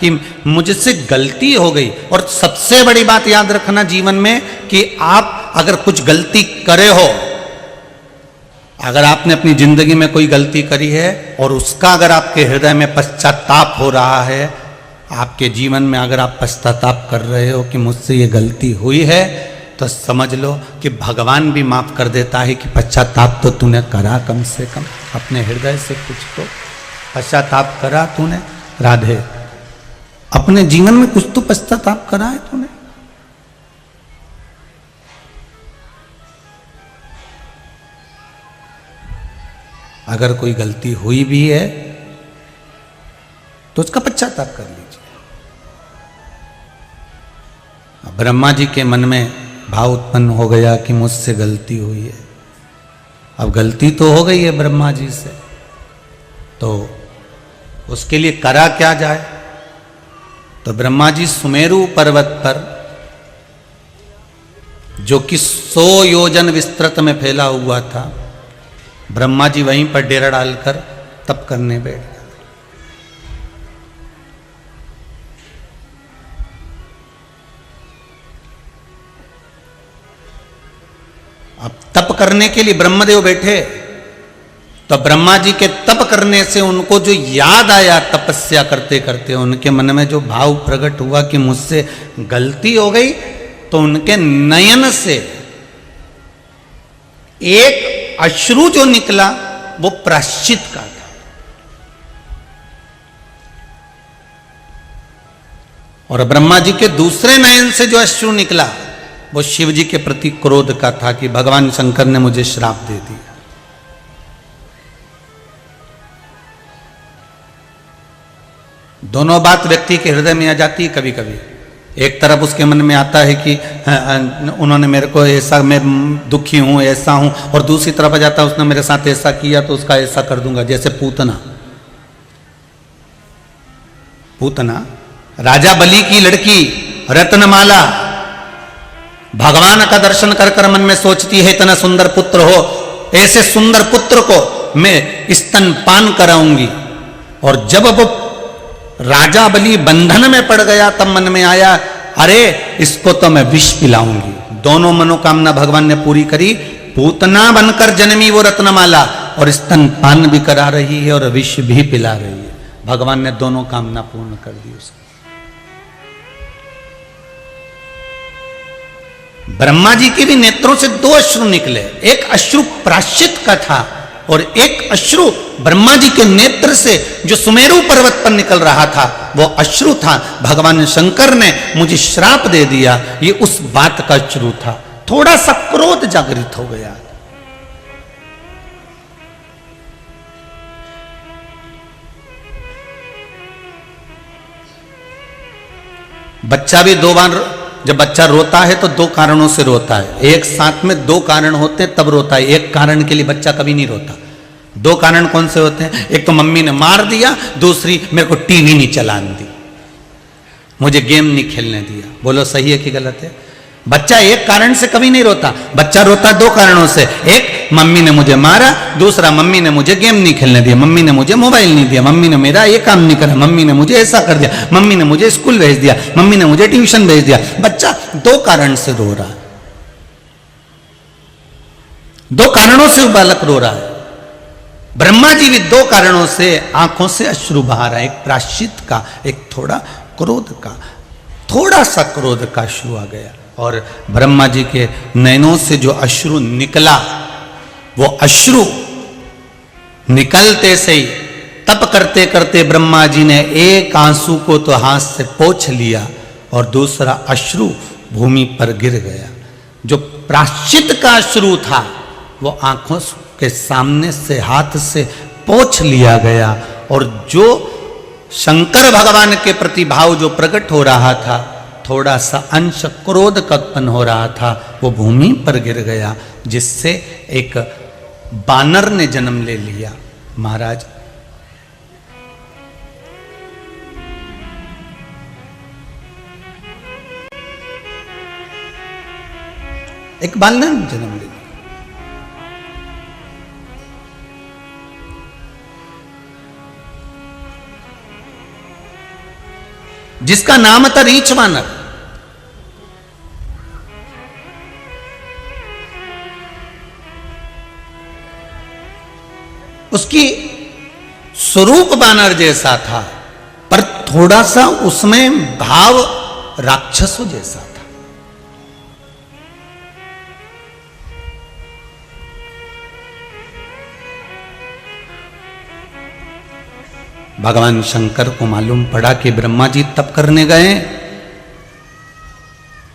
कि मुझसे गलती हो गई। और सबसे बड़ी बात याद रखना जीवन में कि आप अगर कुछ गलती करे हो, अगर आपने अपनी जिंदगी में कोई गलती करी है और उसका अगर आपके हृदय में पश्चाताप हो रहा है, आपके जीवन में अगर आप पश्चाताप कर रहे हो कि मुझसे ये गलती हुई है, तो समझ लो कि भगवान भी माफ कर देता है कि पश्चाताप तो तूने करा, कम से कम अपने हृदय से कुछ तो पश्चाताप करा तूने। राधे, अपने जीवन में कुछ तो पश्चाताप करा है तूने। अगर कोई गलती हुई भी है तो उसका पश्चाताप कर लीजिए। ब्रह्मा जी के मन में भाव उत्पन्न हो गया कि मुझसे गलती हुई है। अब गलती तो हो गई है ब्रह्मा जी से, तो उसके लिए करा क्या जाए। तो ब्रह्मा जी सुमेरु पर्वत पर, जो कि 100 योजन विस्तृत में फैला हुआ था, ब्रह्मा जी वहीं पर डेरा डालकर तप करने बैठ गए। अब तप करने के लिए ब्रह्मदेव बैठे, तो ब्रह्मा जी के तप करने से उनको जो याद आया, तपस्या करते करते उनके मन में जो भाव प्रकट हुआ कि मुझसे गलती हो गई, तो उनके नयन से एक अश्रु जो निकला वो प्रायश्चित का था। और ब्रह्मा जी के दूसरे नयन से जो अश्रु निकला वो शिव जी के प्रति क्रोध का था कि भगवान शंकर ने मुझे श्राप दे दिया। दोनों बात व्यक्ति के हृदय में आ जाती है कभी कभी। एक तरफ उसके मन में आता है कि उन्होंने मेरे को ऐसा, मैं दुखी हूं, ऐसा हूं, और दूसरी तरफ आ जाता है उसने मेरे साथ ऐसा किया तो उसका ऐसा कर दूंगा। जैसे पूतना राजा बलि की लड़की रत्नमाला भगवान का दर्शन कर कर मन में सोचती है इतना सुंदर पुत्र हो, ऐसे सुंदर पुत्र को मैं स्तनपान कराऊंगी। और जब वो राजा बलि बंधन में पड़ गया तब मन में आया, अरे इसको तो मैं विष पिलाऊंगी। दोनों मनोकामना भगवान ने पूरी करी। पूतना बनकर जन्मी वो रत्नमाला और स्तनपान भी करा रही है और विष भी पिला रही है। भगवान ने दोनों कामना पूर्ण कर दी उसकी। ब्रह्मा जी के भी नेत्रों से 2 अश्रु निकले। एक अश्रु प्रायश्चित का था और एक अश्रु ब्रह्मा जी के नेत्र से जो सुमेरु पर्वत पर निकल रहा था वो अश्रु था। भगवान शंकर ने मुझे श्राप दे दिया, ये उस बात का अश्रु था। थोड़ा सा क्रोध जागृत हो गया। बच्चा भी 2 बार, जब बच्चा रोता है तो 2 कारणों से रोता है। एक साथ में 2 कारण होते हैं तब रोता है। एक कारण के लिए बच्चा कभी नहीं रोता। 2 कारण कौन से होते हैं? एक तो मम्मी ने मार दिया, दूसरी मेरे को टीवी नहीं चलाने दी, मुझे गेम नहीं खेलने दिया। बोलो सही है कि गलत है? बच्चा एक कारण से कभी नहीं रोता। बच्चा रोता 2 कारणों से। एक, मम्मी ने मुझे मारा, दूसरा मम्मी ने मुझे गेम नहीं खेलने दिया, मम्मी ने मुझे मोबाइल नहीं दिया, मम्मी ने मेरा ये काम नहीं करा, मम्मी ने मुझे ऐसा कर दिया, मम्मी ने मुझे स्कूल भेज दिया, मम्मी ने मुझे ट्यूशन भेज दिया। बच्चा 2 कारण से रो रहा है। 2 कारणों से बालक रो रहा है। ब्रह्मा जी भी 2 कारणों से आंखों से अश्रु बहा रहा है। एक प्रायश्चित का, एक थोड़ा क्रोध का। थोड़ा सा क्रोध का अश्रु आ गया और ब्रह्मा जी के नयनों से जो अश्रु निकला, वो अश्रु निकलते से ही तप करते करते ब्रह्मा जी ने एक आंसू को तो हाथ से पोंछ लिया और दूसरा अश्रु भूमि पर गिर गया। जो प्रायश्चित का अश्रु था वो आंखों के सामने से हाथ से पोंछ लिया गया और जो शंकर भगवान के प्रति भाव जो प्रकट हो रहा था, थोड़ा सा अंश क्रोध का उत्पन्न हो रहा था, वो भूमि पर गिर गया, जिससे एक बानर ने जन्म ले लिया। महाराज, एक बानर ने जन्म ले लिया। जिसका नाम था रीछ वानर। उसकी स्वरूप वानर जैसा था, पर थोड़ा सा उसमें भाव राक्षसों जैसा था। भगवान शंकर को मालूम पड़ा कि ब्रह्मा जी तप करने गए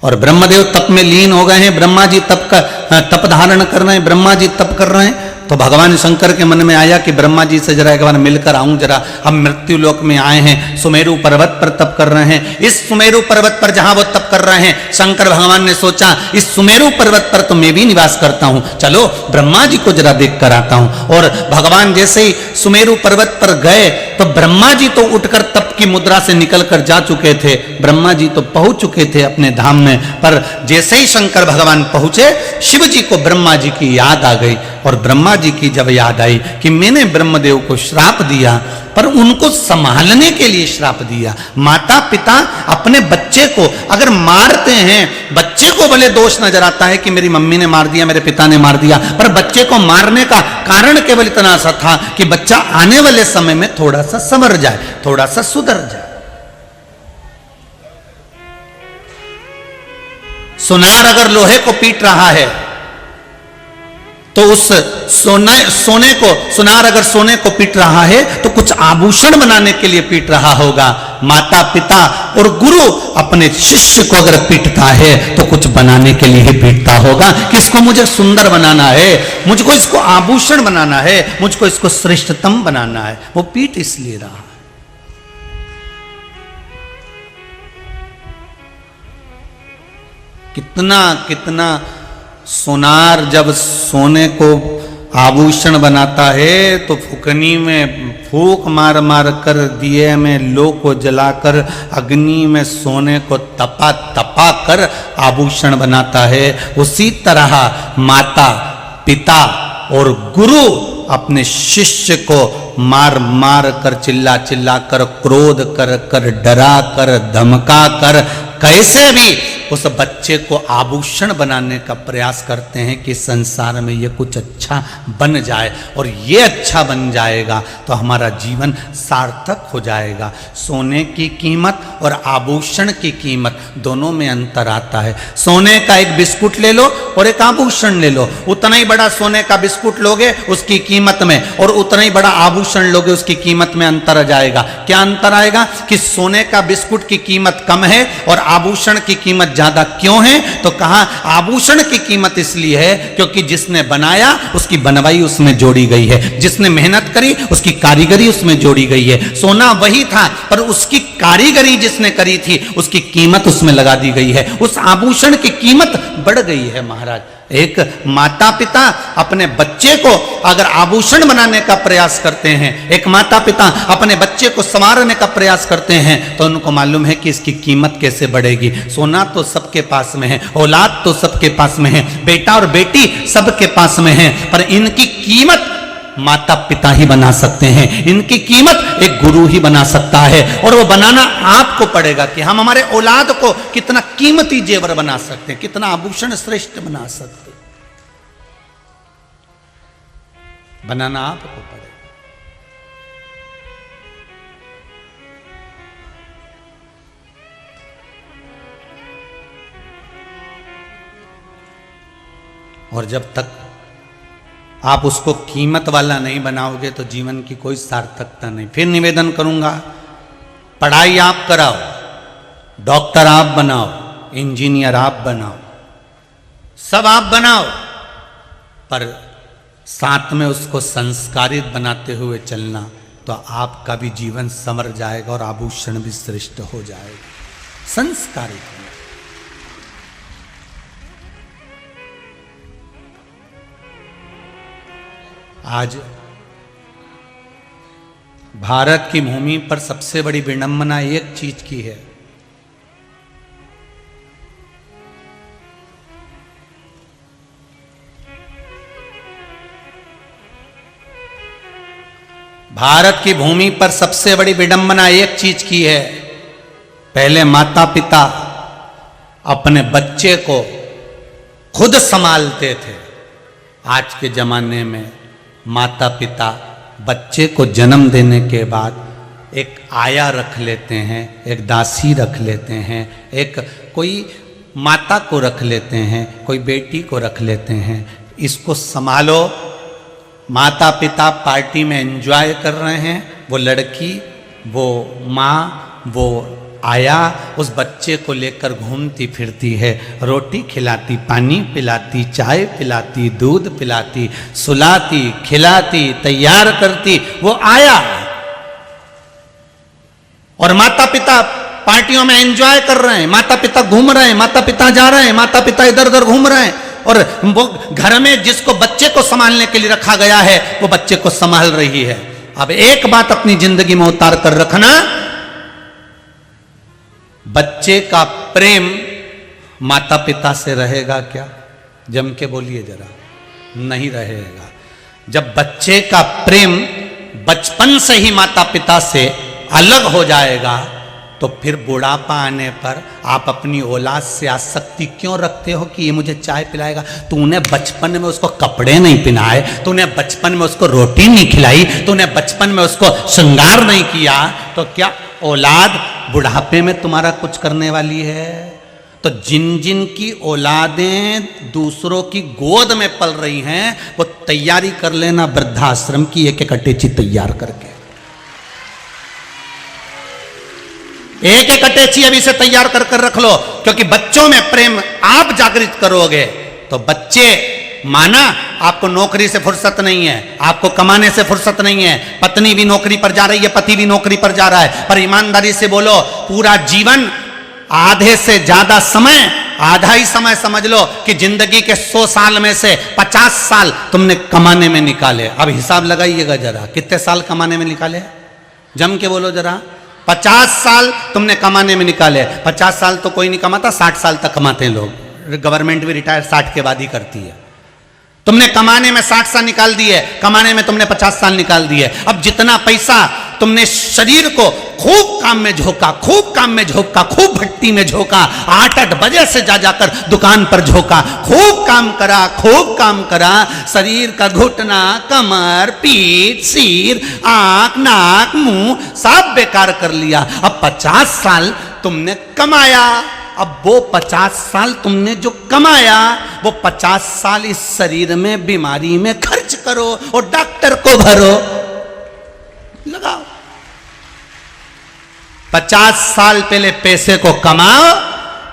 और ब्रह्मदेव तप में लीन हो गए हैं। ब्रह्मा जी तप धारण कर रहे हैं, ब्रह्मा जी तप कर रहे हैं। तो भगवान शंकर के मन में आया कि ब्रह्मा जी से जरा एक बार मिलकर आऊं, जरा हम मृत्यु लोक में आए हैं, सुमेरु पर्वत पर तप कर रहे हैं। इस सुमेरु पर्वत पर जहां वो तप कर रहे हैं, शंकर भगवान ने सोचा इस सुमेरु पर्वत पर तो मैं भी निवास करता हूं, चलो ब्रह्मा जी को जरा देख कर आता हूं। और भगवान जैसे ही सुमेरु पर्वत पर गए तो ब्रह्मा जी तो उठकर तप की मुद्रा से निकलकर जा चुके थे, ब्रह्मा जी तो पहुंच चुके थे अपने धाम में। पर जैसे ही शंकर भगवान पहुंचे, शिव जी को ब्रह्मा जी की याद आ गई। और ब्रह्मा जी की जब याद आई कि मैंने ब्रह्मदेव को श्राप दिया, पर उनको संभालने के लिए श्राप दिया। माता पिता अपने बच्चे को अगर मारते हैं, बच्चे को भले दोष नजर आता है कि मेरी मम्मी ने मार दिया, मेरे पिता ने मार दिया, पर बच्चे को मारने का कारण केवल इतना सा था कि बच्चा आने वाले समय में थोड़ा सा संवर जाए, थोड़ा सा सुधर जाए। सुनार अगर लोहे को पीट रहा है तो उस सुनार अगर सोने को पीट रहा है तो कुछ आभूषण बनाने के लिए पीट रहा होगा। माता पिता और गुरु अपने शिष्य को अगर पीटता है तो कुछ बनाने के लिए ही पीटता होगा कि इसको मुझे सुंदर बनाना है, मुझको इसको आभूषण बनाना है, मुझको इसको श्रेष्ठतम बनाना है। वो पीट इसलिए रहा। कितना सोनार जब सोने को आभूषण बनाता है तो फुकनी में फूक मार मार कर, दिए में लो को जलाकर, अग्नि में सोने को तपा तपा कर आभूषण बनाता है। उसी तरह माता पिता और गुरु अपने शिष्य को मार मार कर, चिल्ला चिल्ला कर, क्रोध कर कर, डरा कर, धमका कर, कैसे भी उस बच्चे को आभूषण बनाने का प्रयास करते हैं कि संसार में ये कुछ अच्छा बन जाए, और ये अच्छा बन जाएगा तो हमारा जीवन सार्थक हो जाएगा। सोने की कीमत और आभूषण की कीमत दोनों में अंतर आता है। सोने का एक बिस्कुट ले लो और एक आभूषण ले लो, उतना ही बड़ा सोने का बिस्कुट लोगे उसकी कीमत में, और उतना ही बड़ा आभूषण लोगे उसकी कीमत में अंतर आ जाएगा। क्या अंतर आएगा कि सोने का बिस्कुट की कीमत कम है और आभूषण की कीमत ज्यादा क्यों है? तो कहा आभूषण की कीमत इसलिए है क्योंकि जिसने बनाया उसकी बनवाई उसमें जोड़ी गई है, जिसने मेहनत करी उसकी कारीगरी उसमें जोड़ी गई है। सोना वही था पर उसकी कारीगरी जिसने करी थी उसकी कीमत उसमें लगा दी गई है, उस आभूषण की कीमत बढ़ गई है। महाराज, एक माता पिता अपने बच्चे को अगर आभूषण बनाने का प्रयास करते हैं, एक माता पिता अपने बच्चे को संवारने का प्रयास करते हैं, तो उनको मालूम है कि इसकी कीमत कैसे बढ़ेगी। सोना तो सबके पास में है, औलाद तो सबके पास में है, बेटा और बेटी सबके पास में है, पर इनकी कीमत माता पिता ही बना सकते हैं, इनकी कीमत एक गुरु ही बना सकता है। और वो बनाना आपको पड़ेगा कि हम हमारे औलाद को कितना कीमती जेवर बना सकते हैं, कितना आभूषण श्रेष्ठ बना सकते हैं, बनाना आपको पड़ेगा। और जब तक आप उसको कीमत वाला नहीं बनाओगे तो जीवन की कोई सार्थकता नहीं। फिर निवेदन करूंगा, पढ़ाई आप कराओ, डॉक्टर आप बनाओ, इंजीनियर आप बनाओ, सब आप बनाओ, पर साथ में उसको संस्कारित बनाते हुए चलना, तो आपका भी जीवन संवर जाएगा और आभूषण भी श्रेष्ठ हो जाएगा। संस्कारित आज भारत की भूमि पर सबसे बड़ी विडंबना एक चीज की है, भारत की भूमि पर सबसे बड़ी विडंबना एक चीज की है। पहले माता पिता अपने बच्चे को खुद संभालते थे। आज के जमाने में माता पिता बच्चे को जन्म देने के बाद एक आया रख लेते हैं, एक दासी रख लेते हैं, एक कोई माता को रख लेते हैं, कोई बेटी को रख लेते हैं, इसको संभालो। माता पिता पार्टी में एंजॉय कर रहे हैं, वो लड़की, वो माँ, वो आया उस बच्चे को लेकर घूमती फिरती है, रोटी खिलाती, पानी पिलाती, चाय पिलाती, दूध पिलाती, सुलाती, खिलाती, तैयार करती, वो आया। और माता पिता पार्टियों में एंजॉय कर रहे हैं, माता पिता घूम रहे हैं, माता पिता जा रहे हैं, माता पिता इधर उधर घूम रहे हैं, और वो घर में जिसको बच्चे को संभालने के लिए रखा गया है वो बच्चे को संभाल रही है। अब एक बात अपनी जिंदगी में उतार कर रखना, बच्चे का प्रेम माता पिता से रहेगा क्या? जम के बोलिए जरा, नहीं रहेगा। जब बच्चे का प्रेम बचपन से ही माता पिता से अलग हो जाएगा तो फिर बुढ़ापा आने पर आप अपनी औलाद से आसक्ति क्यों रखते हो कि ये मुझे चाय पिलाएगा? तूने बचपन में उसको कपड़े नहीं पहनाए, तूने बचपन में उसको रोटी नहीं खिलाई, तूने बचपन में उसको श्रृंगार नहीं किया, तो क्या औलाद बुढ़ापे में तुम्हारा कुछ करने वाली है? तो जिन जिन की औलादें दूसरों की गोद में पल रही हैं वो तैयारी कर लेना वृद्धाश्रम की, एक एक अटैची तैयार करके, एक एक अटैची अभी से तैयार कर कर रख लो, क्योंकि बच्चों में प्रेम आप जागृत करोगे तो बच्चे, माना आपको नौकरी से फुर्सत नहीं है, आपको कमाने से फुर्सत नहीं है, पत्नी भी नौकरी पर जा रही है, पति भी नौकरी पर जा रहा है, पर ईमानदारी से बोलो, पूरा जीवन, आधे से ज्यादा समय, आधा ही समय समझ लो कि जिंदगी के 100 साल में से 50 साल तुमने कमाने में निकाले। अब हिसाब लगाइएगा जरा, कितने साल कमाने में निकाले? जम के बोलो जरा। 50 साल तुमने कमाने में निकाले। 50 साल तो कोई नहीं कमाता, 60 साल तक कमाते हैं लोग, गवर्नमेंट भी रिटायर 60 के बाद ही करती है। तुमने कमाने में 60 साल निकाल दिए, कमाने में तुमने 50 साल निकाल दिए। अब जितना पैसा तुमने शरीर को खूब काम में झोंका, खूब काम में झोंका, खूब भट्टी में झोंका, 8-8 बजे से जा जाकर दुकान पर झोंका, खूब काम करा, खूब काम करा, शरीर का घुटना, कमर, पीठ, सिर, आंख, नाक, मुंह सब बेकार कर लिया। अब 50 साल तुमने कमाया, अब वो 50 साल तुमने जो कमाया वो 50 साल इस शरीर में बीमारी में खर्च करो और डॉक्टर को भरो, लगाओ। 50 साल पहले पैसे को कमाओ,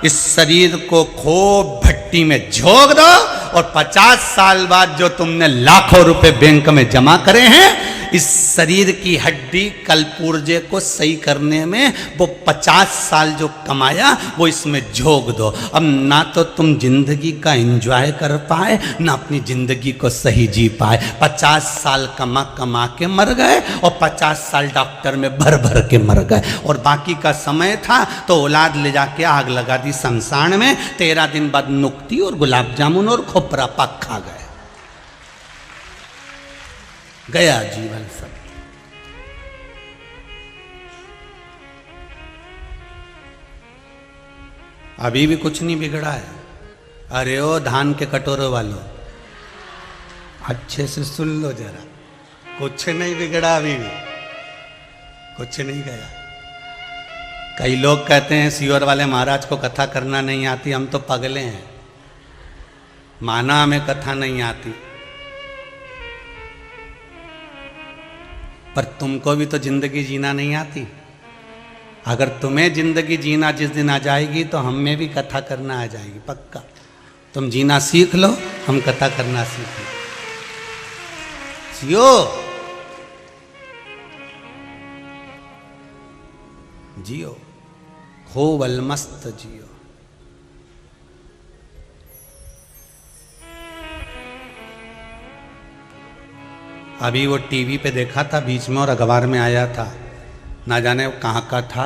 इस शरीर को खूब भट्टी में झोंक दो, और 50 साल बाद जो तुमने लाखों रुपए बैंक में जमा करे हैं, इस शरीर की हड्डी कलपुर्जे को सही करने में वो 50 साल जो कमाया वो इसमें झोंक दो। अब ना तो तुम जिंदगी का एंजॉय कर पाए, ना अपनी जिंदगी को सही जी पाए। 50 साल कमा कमा के मर गए और 50 साल डॉक्टर में भर भर के मर गए, और बाकी का समय था तो औलाद ले जाके आग लगा दी शमशान में। 13 दिन बाद नुक्ती और गुलाब जामुन और खोपरा पाक खा गए, गया जीवन सब। अभी भी कुछ नहीं बिगड़ा है। अरे ओ धान के कटोरे वालों, अच्छे से सुन लो जरा, कुछ नहीं बिगड़ा, अभी भी कुछ नहीं गया। कई लोग कहते हैं सीहोर वाले महाराज को कथा करना नहीं आती, हम तो पगले हैं, माना हमें कथा नहीं आती। पर तुमको भी तो जिंदगी जीना नहीं आती। अगर तुम्हें जिंदगी जीना जिस दिन आ जाएगी तो हमें भी कथा करना आ जाएगी, पक्का। तुम जीना सीख लो, हम कथा करना सीख लो। जियो जियो, खूब अलमस्त जियो। अभी वो टीवी पे देखा था बीच में और अखबार में आया था, ना जाने कहाँ का था,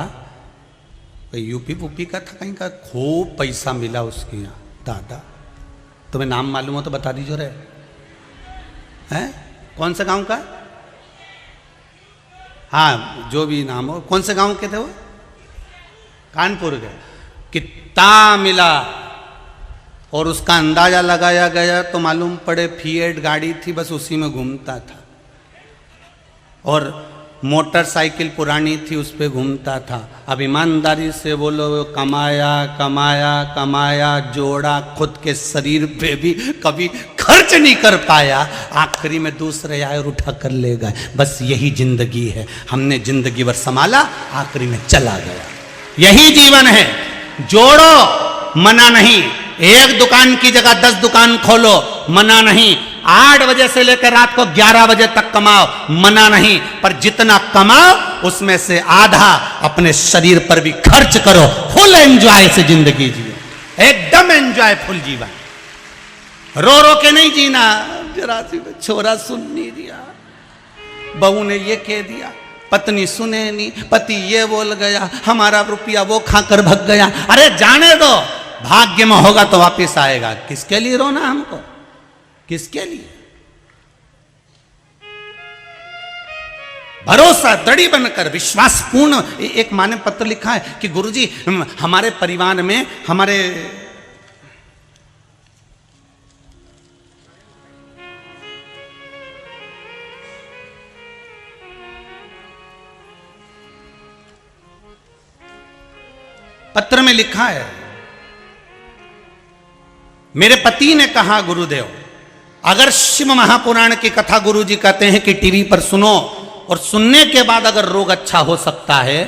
यूपी वूपी का था कहीं का, खूब पैसा मिला उसके यहाँ। दादा तुम्हें नाम मालूम हो तो बता दीजिए रे, हैं कौन से गांव का? हाँ जो भी नाम हो, कौन से गांव के थे वो? कानपुर गए, कितना मिला और उसका अंदाजा लगाया गया तो मालूम पड़े फिएट गाड़ी थी, बस उसी में घूमता था और मोटरसाइकिल पुरानी थी उस पर घूमता था। अब ईमानदारी से बोलो, कमाया कमाया कमाया, जोड़ा, खुद के शरीर पे भी कभी खर्च नहीं कर पाया, आखिरी में दूसरे आए और उठा कर ले गए। बस यही जिंदगी है, हमने जिंदगी भर संभाला, आखिरी में चला गया। यही जीवन है। जोड़ो, मना नहीं। एक दुकान की जगह 10 दुकान खोलो, मना नहीं। 8 बजे से लेकर रात को 11 बजे तक कमाओ, मना नहीं। पर जितना कमाओ उसमें से आधा अपने शरीर पर भी खर्च करो। फुल एंजॉय से जिंदगी जियो, एकदम एंजॉयफुल जीवन। रो रो के नहीं जीना। जरा सी छोरा सुन नहीं दिया, बहू ने ये कह दिया, पत्नी सुने नहीं, पति ये बोल गया, हमारा रुपया वो खाकर भग गया। अरे जाने दो, भाग्य में होगा तो वापस आएगा। किसके लिए रोना हमको, किसके लिए? भरोसा दृढ़ बनकर, विश्वासपूर्ण। एक माँ ने पत्र लिखा है कि गुरुजी हमारे परिवार में हमारे पत्र में लिखा है, मेरे पति ने कहा गुरुदेव, अगर शिव महापुराण की कथा गुरुजी कहते हैं कि टीवी पर सुनो और सुनने के बाद अगर रोग अच्छा हो सकता है,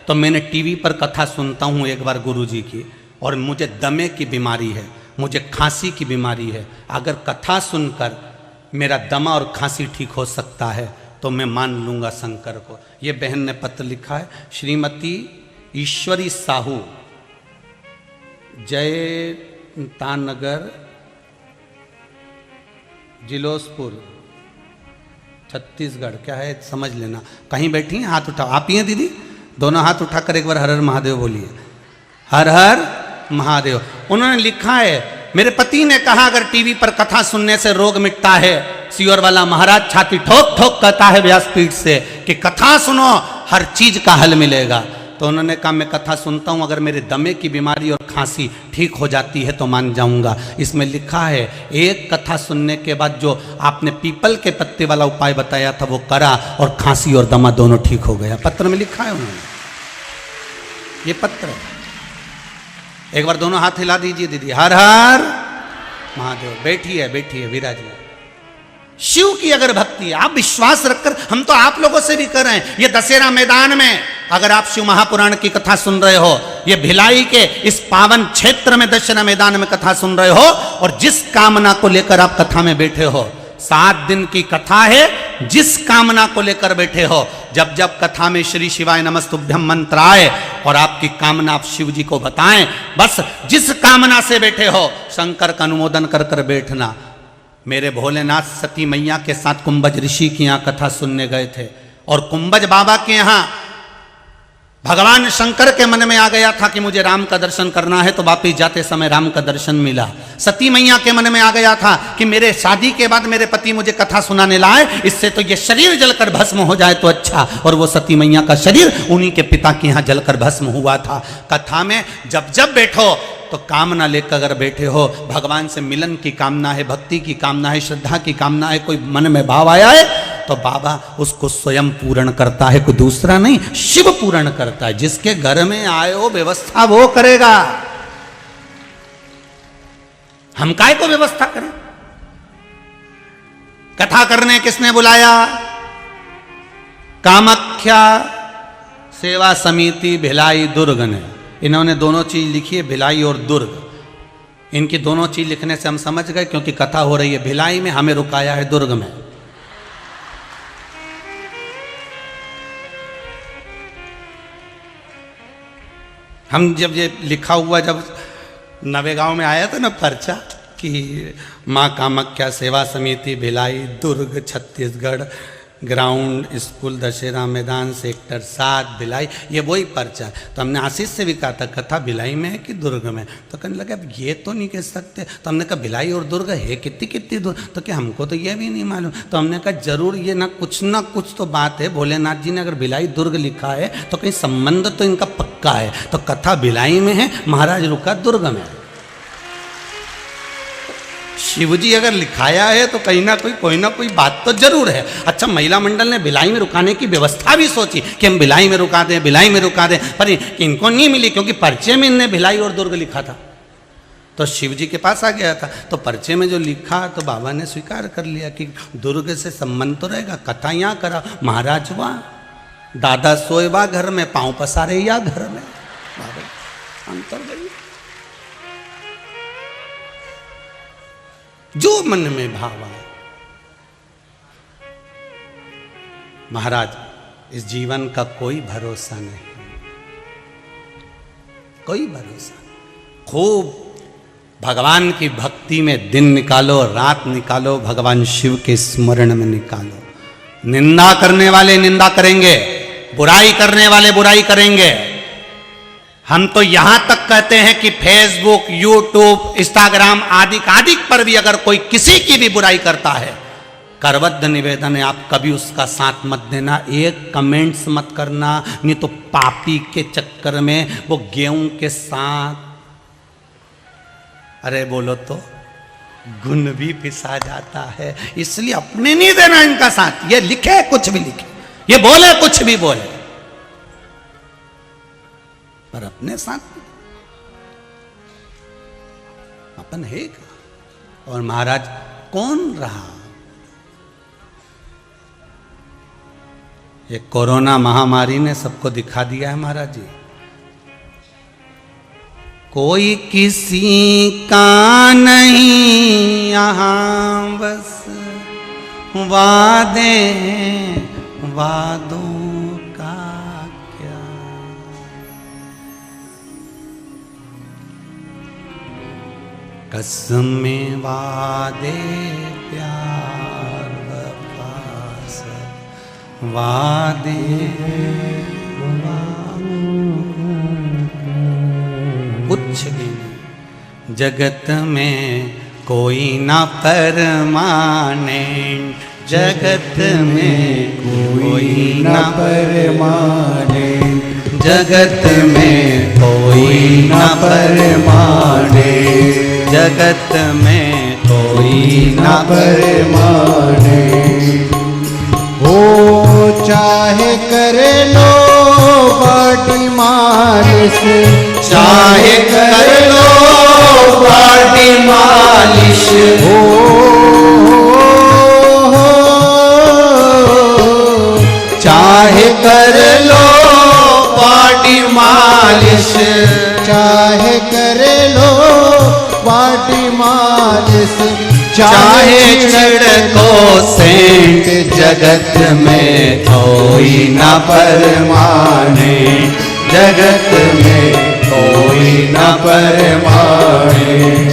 तो मैंने टीवी पर कथा सुनता हूं एक बार गुरुजी की, और मुझे दमे की बीमारी है, मुझे खांसी की बीमारी है। अगर कथा सुनकर मेरा दमा और खांसी ठीक हो सकता है तो मैं मान लूंगा शंकर को। ये बहन ने पत्र लिखा है, श्रीमती ईश्वरी साहू, जयतानगर, जिलोसपुर, छत्तीसगढ़। क्या है समझ लेना। कहीं बैठी हैं, हाथ उठाओ। आप ही हैं दीदी? दोनों हाथ उठाकर एक बार हर हर महादेव बोलिए, हर हर महादेव। उन्होंने लिखा है, मेरे पति ने कहा अगर टीवी पर कथा सुनने से रोग मिटता है, सियोर वाला महाराज छाती ठोक ठोक कहता है व्यासपीठ से कि कथा सुनो, हर चीज का हल मिलेगा। तो उन्होंने कहा मैं कथा सुनता हूं, अगर मेरे दमे की बीमारी और खांसी ठीक हो जाती है तो मान जाऊंगा। इसमें लिखा है, एक कथा सुनने के बाद जो आपने पीपल के पत्ते वाला उपाय बताया था वो करा और खांसी और दमा दोनों ठीक हो गया। पत्र में लिखा है उन्होंने, ये पत्र है। एक बार दोनों हाथ हिला दीजिए दीदी, हर हर महादेव। बैठिए बैठिए, विराजिए। शिव की अगर भक्ति है, आप विश्वास रखकर, हम तो आप लोगों से भी कर रहे हैं, ये दशहरा मैदान में अगर आप शिव महापुराण की कथा सुन रहे हो, ये भिलाई के इस पावन क्षेत्र में दशहरा मैदान में कथा सुन रहे हो, और जिस कामना को लेकर आप कथा में बैठे हो, 7 दिन की कथा है, जिस कामना को लेकर बैठे हो, जब जब कथा में श्री शिवाय नमस्तुभ्यम मंत्र आए और आपकी कामना आप शिव जी को बताएं, बस जिस कामना से बैठे हो शंकर का अनुमोदन कर कर बैठना। मेरे भोलेनाथ सती मैया के साथ कुंभज ऋषि की यहाँ कथा सुनने गए थे, और कुंभज बाबा के यहाँ भगवान शंकर के मन में आ गया था कि मुझे राम का दर्शन करना है, तो वापिस जाते समय राम का दर्शन मिला। सती मैया के मन में आ गया था कि मेरे शादी के बाद मेरे पति मुझे कथा सुनाने लाए, इससे तो ये शरीर जलकर भस्म हो जाए तो अच्छा। और वो सती मैया का शरीर उन्हीं के पिता के यहाँ जलकर भस्म हुआ था। कथा में जब जब बैठो तो कामना लेकर अगर बैठे हो, भगवान से मिलन की कामना है, भक्ति की कामना है, श्रद्धा की कामना है, कोई मन में भाव आया है तो बाबा उसको स्वयं पूर्ण करता है, कोई दूसरा नहीं, शिव पूर्ण करता है। जिसके घर में आए हो व्यवस्था वो करेगा, हम काय को व्यवस्था करें? कथा करने किसने बुलाया? कामाख्या सेवा समिति भिलाई दुर्ग ने। इन्होंने दोनों चीज लिखी है, भिलाई और दुर्ग। इनकी दोनों चीज लिखने से हम समझ गए, क्योंकि कथा हो रही है भिलाई में, हमें रुकाया है दुर्ग में। हम जब ये लिखा हुआ जब नवेगांव में आया था ना पर्चा कि माँ कामाख्या सेवा समिति भिलाई दुर्ग छत्तीसगढ़ ग्राउंड, स्कूल, दशहरा मैदान, सेक्टर 7, भिलाई, ये वही पर्चा है। तो हमने आशीष से भी कहा था कथा भिलाई में है कि दुर्ग में, तो कहने लगे अब ये तो नहीं कह सकते। तो हमने कहा भिलाई और दुर्ग है कितनी दूर, तो क्या हमको तो ये भी नहीं मालूम। तो हमने कहा जरूर ये ना कुछ तो बात है, भोलेनाथ जी ने अगर भिलाई दुर्ग लिखा है तो कहीं संबंध तो इनका पक्का है। तो कथा भिलाई में है, महाराज रुका दुर्ग में। शिवजी अगर लिखाया है तो कहीं ना कोई बात तो जरूर है। अच्छा, महिला मंडल ने भिलाई में रुकाने की व्यवस्था भी सोची कि हम भिलाई में रुका दें, पर इनको नहीं मिली क्योंकि पर्चे में इनने भिलाई और दुर्ग लिखा था। तो शिवजी के पास आ गया था, तो पर्चे में जो लिखा तो बाबा ने स्वीकार कर लिया कि दुर्ग से संबंध तो रहेगा। कथा यहाँ करा, महाराज वहाँ, दादा सोए बा घर में, पाँव पसारे या घर में, बाबा अंतर गई। जो मन में भाव आए। महाराज इस जीवन का कोई भरोसा नहीं, कोई भरोसा। खूब भगवान की भक्ति में दिन निकालो, रात निकालो, भगवान शिव के स्मरण में निकालो। निंदा करने वाले निंदा करेंगे, बुराई करने वाले बुराई करेंगे। हम तो यहां तक कहते हैं कि फेसबुक, यूट्यूब, इंस्टाग्राम आदि पर भी अगर कोई किसी की भी बुराई करता है, करबद्ध निवेदन है आप कभी उसका साथ मत देना, एक कमेंट्स मत करना, नहीं तो पापी के चक्कर में वो गेहूं के साथ, अरे बोलो तो, गुण भी पिसा जाता है। इसलिए अपने नहीं देना इनका साथ। ये लिखे कुछ भी लिखे, ये बोले कुछ भी बोले, पर अपने साथ अपन है का। और महाराज कौन रहा? ये कोरोना महामारी ने सबको दिखा दिया है महाराज जी। कोई किसी का नहीं यहाँ, बस वादे वादों का क्या। कसमें वादे प्यार वफा वादे कुछ भी नहीं। जगत में कोई ना परमानेंट, जगत में कोई ना परमानेंट, जगत में कोई ना परमानेंट, जगत में कोई ना परमानेंट। हो चाहे कर लो बाटी मालिश, चाहे कर लो बाटी मालिश, चाहे कर लो बाटी मालिश, चाहे कर लो बाटी मालिश, चाहे छिड़को सेंट, जगत में कोई ना परमानेंट, जगत में कोई ना परमानेंट।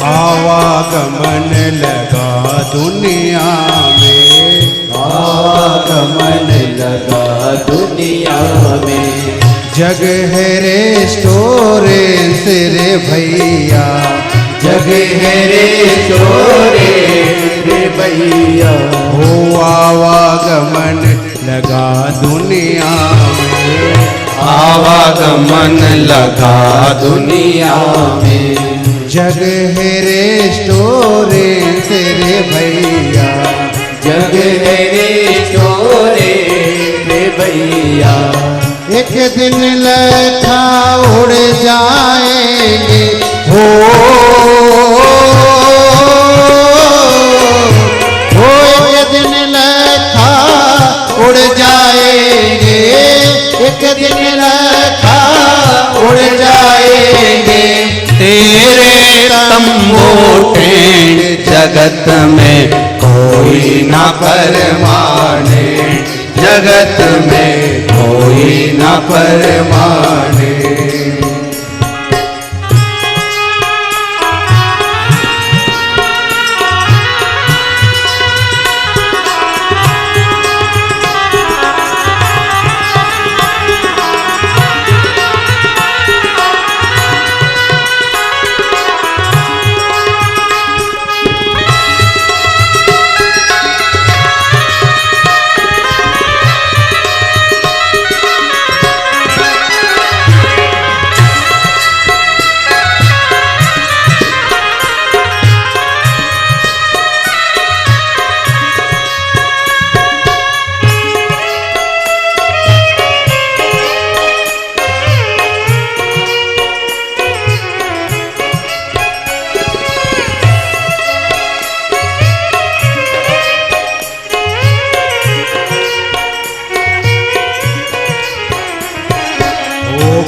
आवागमन लगा दुनिया में, आवागमन लगा दुनिया में, जग है रेस्टोरेंट रे भैया, जग है रेस्टोरेंट रे भैया। हो आवागमन लगा दुनिया में, आवागमन लगा दुनिया में, जग है रेस्टोरेंट रे भैया, जग है रेस्टोरेंट रे भैया। एक दिन लखा उड़ जाएंगे हो एक दिन लखा उड़ जाएंगे, एक दिन लखा उड़ जाएंगे। तेरे तंबू टेंट जगत में कोई ना परमाने, जगत में कोई ना परमाने।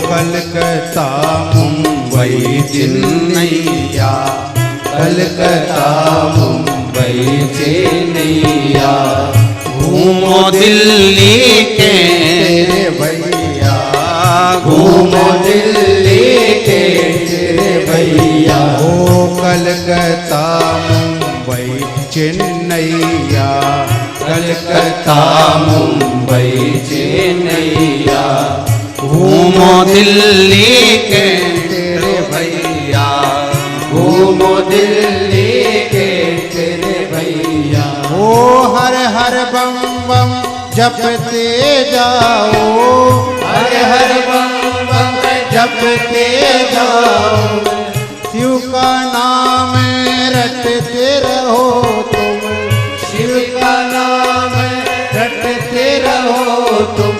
कलकत्ता मुंबई चेन्नैया, कलकत्ता मुंबई चेन्नैया। घूमो दिल्ली के भैया, घूमो दिल्ली के भैया। ओ कलकत्ता मुंबई चेन्नैया, कलकत्ता मुंबई चेन्नैया। घूमो दिल्ली के तेरे भैया, घूमो दिल्ली के तेरे भैया। ओ हर हर बम बम जपते जाओ, हर हर बम बम जपते जाओ। शिव का नाम रटते रहो तुम, शिव का नाम रटते रहो तुम।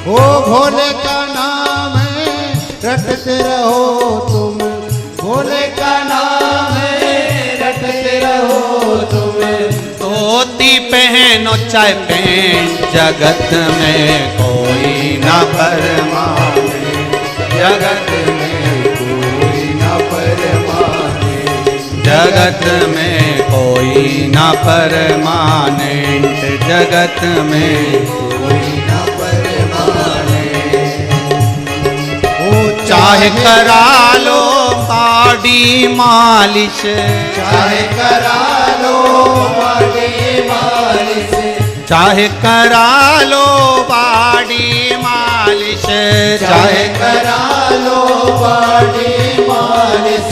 ओ भोले का नाम रटते रहो तुम, भोले का नाम रटते रहो तुम। धोती पहनो चाहे पैंट, जगत में कोई ना परमाने, जगत में कोई न परमाने। जगत में कोई ना परमानेंट, जगत में कोई न परमाने। ओ चाहे करा लो बॉडी मालिश, चाहे करा लो बॉडी मालिश, चाहे करा लो बॉडी मालिश, चाहे करा लो बॉडी मालिश।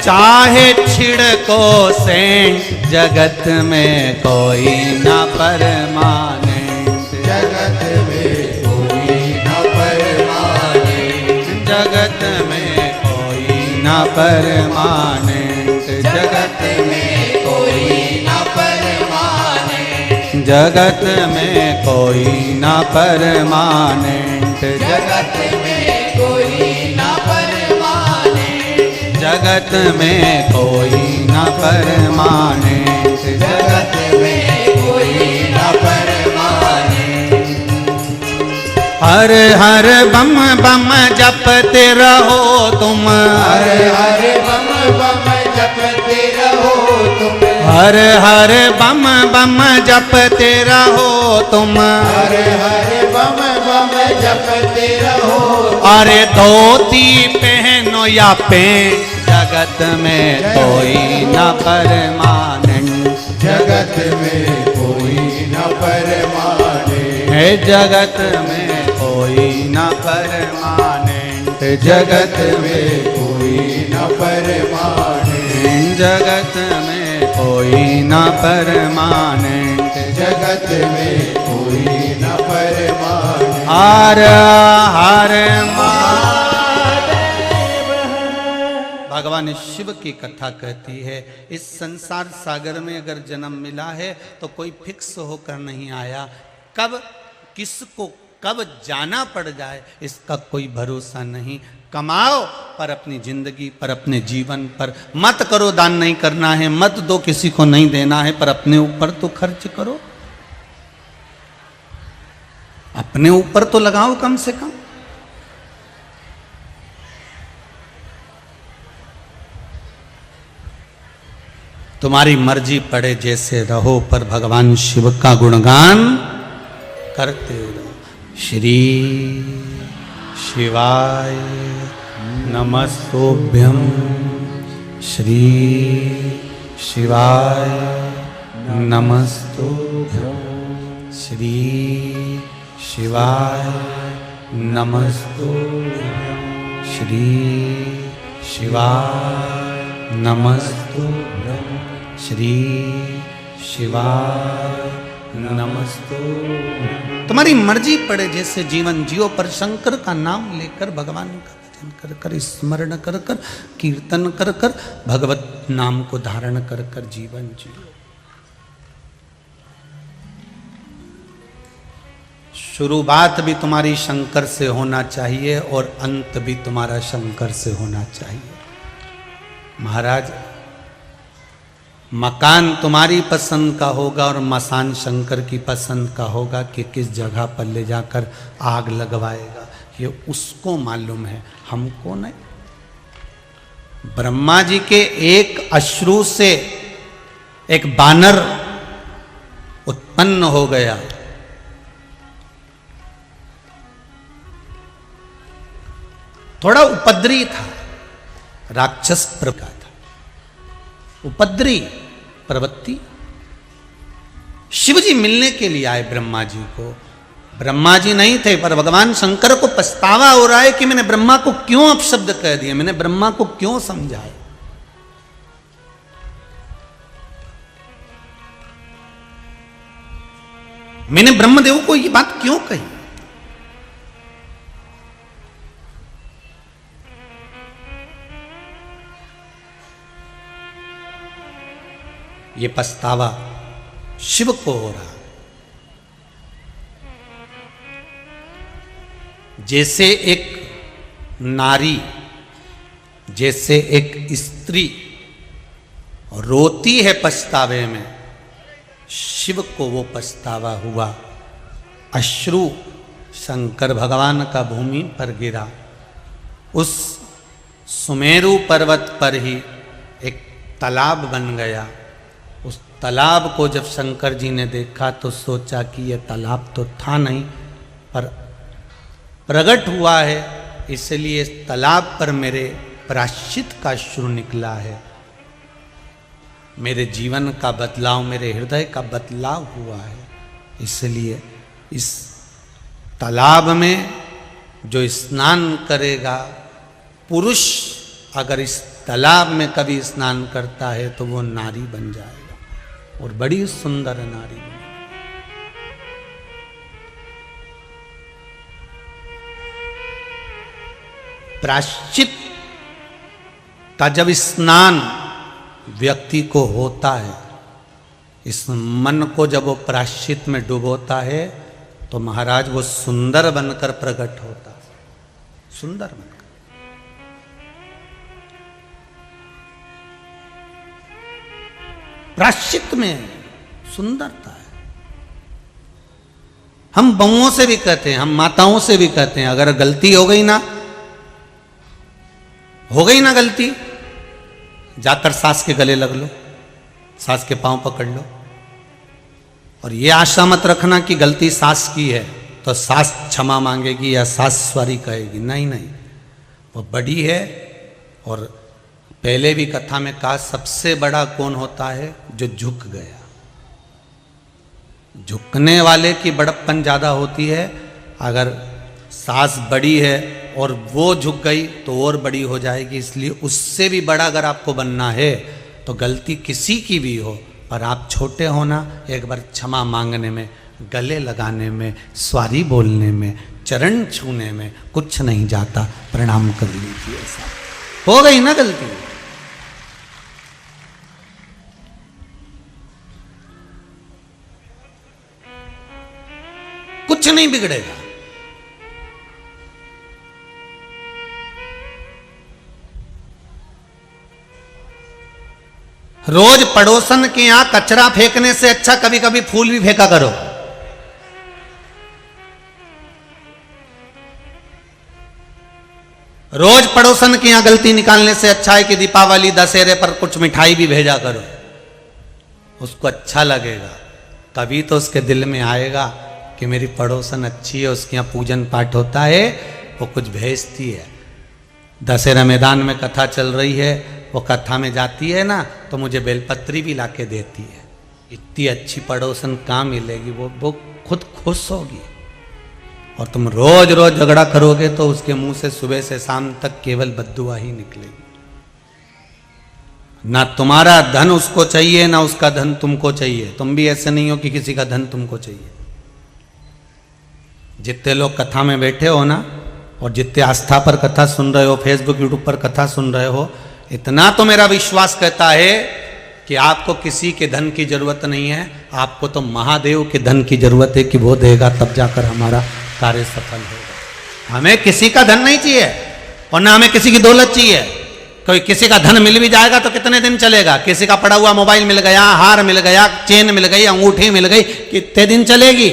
चाहे छिड़को सेंट, जगत में कोई ना परमानेंट, जगत में कोई न परमाने। जगत में कोई ना परमानेंट, जगत में कोई न परमाने। जगत में कोई ना परमानेंट, जगत में कोई न परमाने। जगत में कोई ना परमानेंट, जगत में कोई न परमाने। हर हर बम बम जपते रहो तुम, हर हर बम बम जपते रहो तुम। हर हर बम बम जपते रहो तुम। हर हर बम बम जपते रहो। अरे धोती पहनो या पैंट, जगत में कोई ना परमानेंट, जगत में कोई न परमाने। है जगत में कोई ना परमानेंट, जगत में कोई न परमाने। जगत में कोई ना परमानेंट, जगत में कोई न परमाने। हर हर भगवान शिव की कथा कहती है, इस संसार सागर में अगर जन्म मिला है तो कोई फिक्स होकर नहीं आया, कब किसको कब जाना पड़ जाए इसका कोई भरोसा नहीं। कमाओ पर अपनी जिंदगी पर, अपने जीवन पर मत करो, दान नहीं करना है, मत दो, किसी को नहीं देना है, पर अपने ऊपर तो खर्च करो, अपने ऊपर तो लगाओ कम से कम। तुम्हारी मर्जी पड़े जैसे रहो, पर भगवान शिव का गुणगान करते रहो। श्री शिवाय नमस्तुभ्यं, श्री शिवाय नमस्तुभ्यं, श्री शिवाय नमस्तुभ्यं, श्री शिवाय नमस्तुभ्यं, श्री शिवाय नमस्तुभ्यं। तुम्हारी मर्जी पड़े जैसे जीवन जियो, पर शंकर का नाम लेकर, भगवान का भजन कर कर, स्मरण कर कर, कीर्तन कर कर, भगवत नाम को धारण कर कर जीवन जियो। शुरुआत भी तुम्हारी शंकर से होना चाहिए और अंत भी तुम्हारा शंकर से होना चाहिए। महाराज, मकान तुम्हारी पसंद का होगा और मसान शंकर की पसंद का होगा कि किस जगह पर ले जाकर आग लगवाएगा, ये उसको मालूम है, हमको नहीं। ब्रह्मा जी के एक अश्रु से एक बानर उत्पन्न हो गया। थोड़ा उपद्री था, राक्षस प्रकार था, उपद्री प्रवृत्ति। शिव जी मिलने के लिए आए ब्रह्मा जी को। ब्रह्मा जी नहीं थे, पर भगवान शंकर को पछतावा हो रहा है कि मैंने ब्रह्मा को क्यों अपशब्द कह दिया, मैंने ब्रह्मा को क्यों समझाया। मैंने ब्रह्मदेव को ये बात क्यों कही। ये पछतावा शिव को हो रहा। जैसे एक नारी, जैसे एक स्त्री रोती है पछतावे में, शिव को वो पछतावा हुआ। अश्रु शंकर भगवान का भूमि पर गिरा। उस सुमेरु पर्वत पर ही एक तालाब बन गया। उस तालाब को जब शंकर जी ने देखा तो सोचा कि यह तालाब तो था नहीं, पर प्रकट हुआ है, इसलिए इस तालाब पर मेरे प्रायश्चित का अश्रु निकला है, मेरे जीवन का बदलाव, मेरे हृदय का बदलाव हुआ है। इसलिए इस तालाब में जो स्नान करेगा, पुरुष अगर इस तालाब में कभी स्नान करता है तो वो नारी बन जाएगा, और बड़ी सुंदर नारी बनी। प्रायश्चित का जब स्नान व्यक्ति को होता है, इस मन को जब वो प्रायश्चित में डुबोता है, तो महाराज वो सुंदर बनकर प्रकट होता है, सुंदर बनकर। प्रायश्चित में सुंदरता है। हम बहुओं से भी कहते हैं, हम माताओं से भी कहते हैं, अगर गलती हो गई ना गलती, जाकर सास के गले लग लो, सास के पांव पकड़ लो, और ये आशा मत रखना कि गलती सास की है तो सास क्षमा मांगेगी या सास सॉरी कहेगी। नहीं नहीं, वो बड़ी है। और पहले भी कथा में कहा, सबसे बड़ा कौन होता है? जो झुक गया। झुकने वाले की बड़प्पन ज्यादा होती है। अगर सास बड़ी है और वो झुक गई तो और बड़ी हो जाएगी। इसलिए उससे भी बड़ा अगर आपको बनना है तो गलती किसी की भी हो, पर आप छोटे होना, एक बार क्षमा मांगने में, गले लगाने में, सॉरी बोलने में, चरण छूने में कुछ नहीं जाता। प्रणाम कर लीजिए। ऐसा हो गई ना गलती, नहीं बिगड़ेगा। रोज पड़ोसन के यहां कचरा फेंकने से अच्छा कभी कभी फूल भी फेंका करो। रोज पड़ोसन के यहां गलती निकालने से अच्छा है कि दीपावली दशहरे पर कुछ मिठाई भी भेजा करो। उसको अच्छा लगेगा, तभी तो उसके दिल में आएगा कि मेरी पड़ोसन अच्छी है, उसके यहाँ पूजन पाठ होता है, वो कुछ भेजती है। दशहरा मैदान में कथा चल रही है, वो कथा में जाती है ना तो मुझे बेलपत्री भी लाके देती है। इतनी अच्छी पड़ोसन कहाँ मिलेगी, वो खुद खुश होगी। और तुम रोज रोज झगड़ा करोगे तो उसके मुंह से सुबह से शाम तक केवल बद्दुआ ही निकलेगी। ना तुम्हारा धन उसको चाहिए, ना उसका धन तुमको चाहिए। तुम भी ऐसे नहीं हो कि किसी का धन तुमको चाहिए। जितने लोग कथा में बैठे हो ना, और जितने आस्था पर कथा सुन रहे हो, फेसबुक यूट्यूब पर कथा सुन रहे हो, इतना तो मेरा विश्वास कहता है कि आपको किसी के धन की जरूरत नहीं है। आपको तो महादेव के धन की जरूरत है कि वो देगा, तब जाकर हमारा कार्य सफल होगा। हमें किसी का धन नहीं चाहिए और ना हमें किसी की दौलत चाहिए। कोई किसी का धन मिल भी जाएगा तो कितने दिन चलेगा। किसी का पड़ा हुआ मोबाइल मिल गया, हार मिल गया, चेन मिल गई, अंगूठी मिल गई, कितने दिन चलेगी।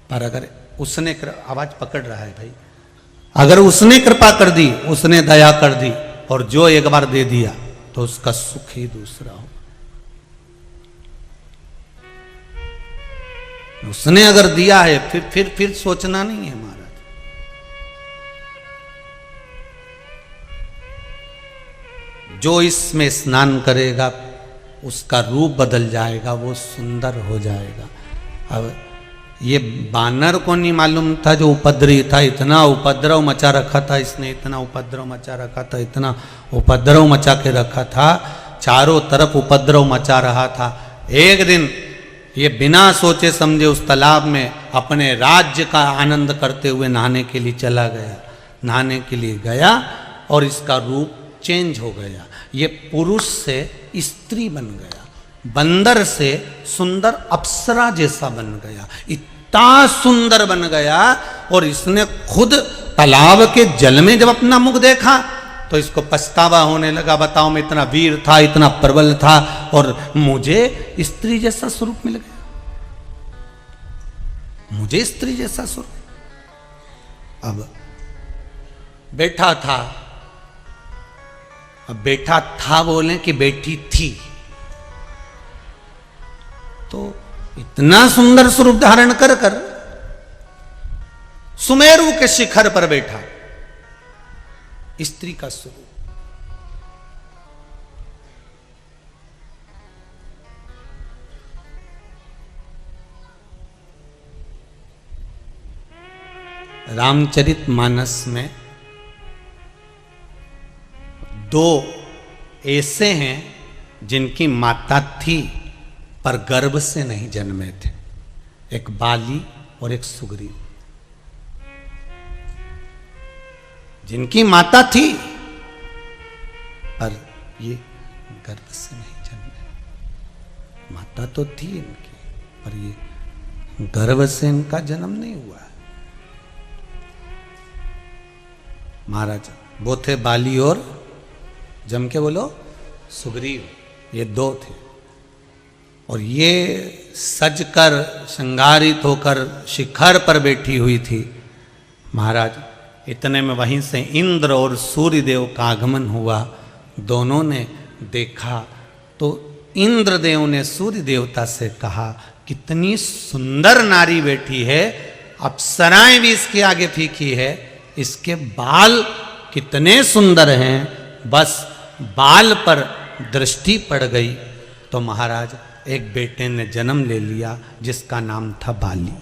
पर अगर उसने आवाज पकड़ रहा है भाई, अगर उसने कृपा कर दी, उसने दया कर दी, और जो एक बार दे दिया तो उसका सुख ही दूसरा हो। उसने अगर दिया है फिर सोचना नहीं है महाराज। जो इसमें स्नान करेगा उसका रूप बदल जाएगा, वो सुंदर हो जाएगा। अब ये बानर को नहीं मालूम था जो उपद्रवी था, इतना उपद्रव मचा रखा था इसने, इतना उपद्रव मचा रखा था, इतना उपद्रव मचा के रखा था, चारों तरफ उपद्रव मचा रहा था। एक दिन ये बिना सोचे समझे उस तालाब में अपने राज्य का आनंद करते हुए नहाने के लिए चला गया। नहाने के लिए गया और इसका रूप चेंज हो गया। ये पुरुष से स्त्री बन गया, बंदर से सुंदर अप्सरा जैसा बन गया, इतना सुंदर बन गया। और इसने खुद तालाब के जल में जब अपना मुख देखा तो इसको पछतावा होने लगा। बताओ, मैं इतना वीर था, इतना प्रबल था, और मुझे स्त्री जैसा स्वरूप मिल गया, मुझे स्त्री जैसा स्वरूप। अब बैठा था, अब बैठा था बोले कि बैठी थी, तो इतना सुंदर स्वरूप धारण कर कर सुमेरु के शिखर पर बैठा, स्त्री का स्वरूप। रामचरितमानस में दो ऐसे हैं जिनकी माता थी पर गर्भ से नहीं जन्मे थे, एक बाली और एक सुग्रीव। जिनकी माता थी पर ये गर्भ से नहीं जन्मे। माता तो थी इनकी पर ये गर्भ से इनका जन्म नहीं हुआ है। महाराज वो थे बाली और जम के बोलो सुग्रीव, ये दो थे। और ये सजकर श्रृंगारित होकर शिखर पर बैठी हुई थी। महाराज इतने में वहीं से इंद्र और सूर्यदेव का आगमन हुआ। दोनों ने देखा तो इंद्रदेव ने सूर्य देवता से कहा, कितनी सुंदर नारी बैठी है, अप्सराएं भी इसके आगे फीकी है, इसके बाल कितने सुंदर हैं। बस बाल पर दृष्टि पड़ गई तो महाराज एक बेटे ने जन्म ले लिया जिसका नाम था बाली।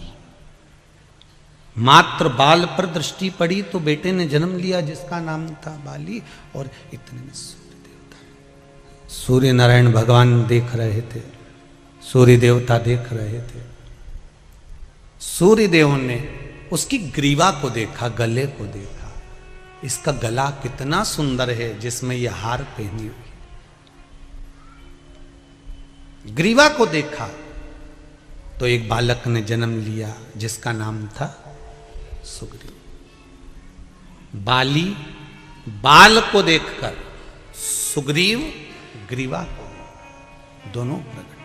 मात्र बाल पर दृष्टि पड़ी तो बेटे ने जन्म लिया जिसका नाम था बाली। और इतने में सूर्य देवता, सूर्य नारायण भगवान देख रहे थे, सूर्य देवता देख रहे थे। सूर्य देव ने उसकी ग्रीवा को देखा, गले को देखा, इसका गला कितना सुंदर है जिसमें यह हार पहनी हुई। ग्रीवा को देखा तो एक बालक ने जन्म लिया जिसका नाम था सुग्रीव। बाली बाल को देखकर, सुग्रीव ग्रीवा को, दोनों प्रकट।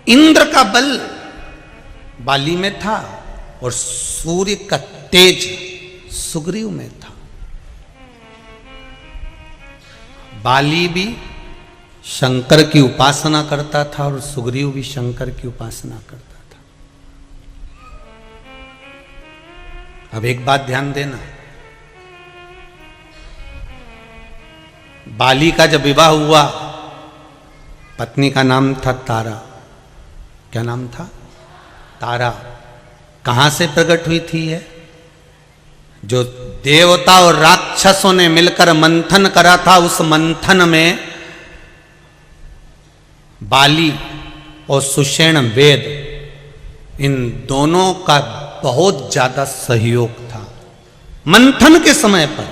इंद्र का बल बाली में था और सूर्य का तेज सुग्रीव में था। बाली भी शंकर की उपासना करता था और सुग्रीव भी शंकर की उपासना करता था। अब एक बात ध्यान देना, बाली का जब विवाह हुआ, पत्नी का नाम था तारा। क्या नाम था? तारा। कहां से प्रकट हुई थी ये? जो देवता और राक्षसों ने मिलकर मंथन करा था, उस मंथन में बाली और सुषेण वेद, इन दोनों का बहुत ज्यादा सहयोग था मंथन के समय पर।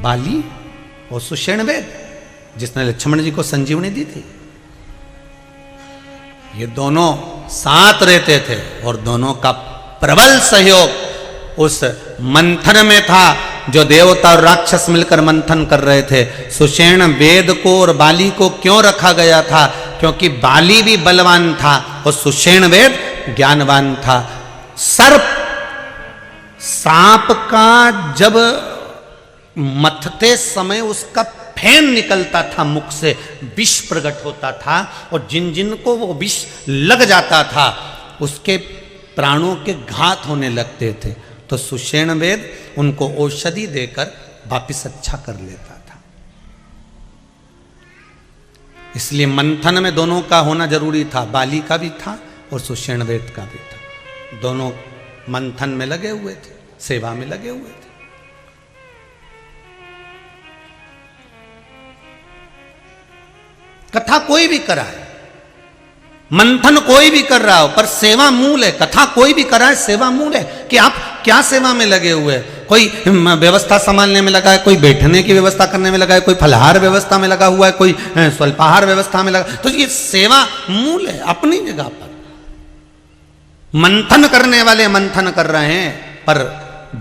बाली और सुषेण वेद, जिसने लक्ष्मण जी को संजीवनी दी थी, ये दोनों साथ रहते थे और दोनों का प्रबल सहयोग उस मंथन में था जो देवता और राक्षस मिलकर मंथन कर रहे थे। सुषेण वेद को और बाली को क्यों रखा गया था? क्योंकि बाली भी बलवान था और सुषेण वेद ज्ञानवान था। सांप का जब मथते समय उसका फैन निकलता था मुख से, विष प्रकट होता था और जिन जिन को वो विष लग जाता था उसके प्राणों के घात होने लगते थे। तो सुषेण वेद उनको औषधि देकर वापिस अच्छा कर लेता था। इसलिए मंथन में दोनों का होना जरूरी था। बाली का भी था और सुषेण वेद का भी था। दोनों मंथन में लगे हुए थे, सेवा में लगे हुए थे। कथा कोई भी कराए, मंथन कोई भी कर रहा हो, पर सेवा मूल है। कथा कोई भी कराए, सेवा मूल है कि आप क्या सेवा में लगे हुए हैं। कोई व्यवस्था संभालने में लगा है, कोई बैठने की व्यवस्था करने में लगा है, कोई फलहार व्यवस्था में लगा हुआ है, कोई स्वल्पाहार व्यवस्था में लगा। तो ये सेवा मूल है अपनी जगह पर। मंथन करने वाले मंथन कर रहे हैं, पर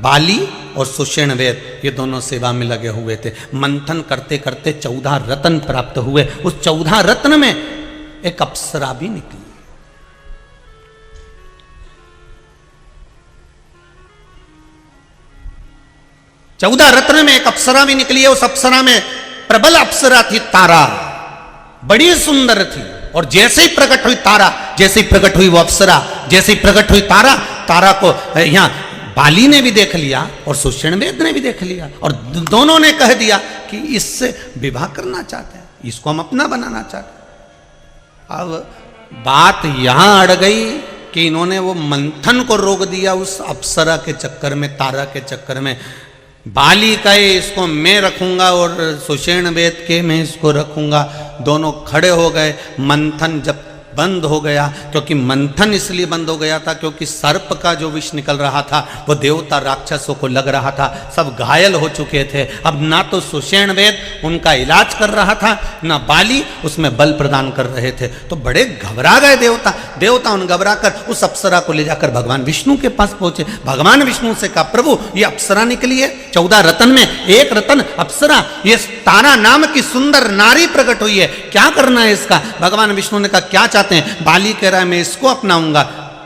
बाली और सुषेण वेद ये दोनों सेवा में लगे हुए थे। मंथन करते करते 14 रत्न प्राप्त हुए। उस 14 रत्न में एक अप्सरा भी निकली। चौदह रत्न में एक अप्सरा भी निकली है। उस अप्सरा में प्रबल अप्सरा थी तारा, बड़ी सुंदर थी। और जैसे ही प्रकट हुई तारा, जैसे ही प्रकट हुई वो अप्सरा, जैसे ही प्रकट हुई तारा, तारा को यहां बाली ने भी देख लिया और सुषेण वेद ने भी देख लिया और दोनों ने कह दिया कि इससे विवाह करना चाहते हैं, इसको हम अपना बनाना चाहते हैं। अब बात यहां अड़ गई कि इन्होंने वो मंथन को रोक दिया उस अप्सरा के चक्कर में, तारा के चक्कर में। बाली कहे इसको मैं रखूंगा और सुषेण वेद के मैं इसको रखूंगा। दोनों खड़े हो गए। मंथन जब बंद हो गया, क्योंकि मंथन इसलिए बंद हो गया था क्योंकि सर्प का जो विष निकल रहा था वो देवता राक्षसों को लग रहा था। सब घायल हो चुके थे। अब ना तो सुषेण वेद उनका इलाज कर रहा था, ना बाली उसमें बल प्रदान कर रहे थे। तो बड़े घबरा गए देवता उन घबरा कर उस अप्सरा को ले जाकर भगवान विष्णु के पास पहुंचे। भगवान विष्णु से कहा, प्रभु ये अप्सरा निकली है 14 रत्न में, एक रत्न अप्सरा, ये तारा नाम की सुंदर नारी प्रकट हुई है, क्या करना है इसका? भगवान विष्णु ने कहा क्या चाहते हैं? बाली कह रहा है मैं इसको अपनाऊंगा,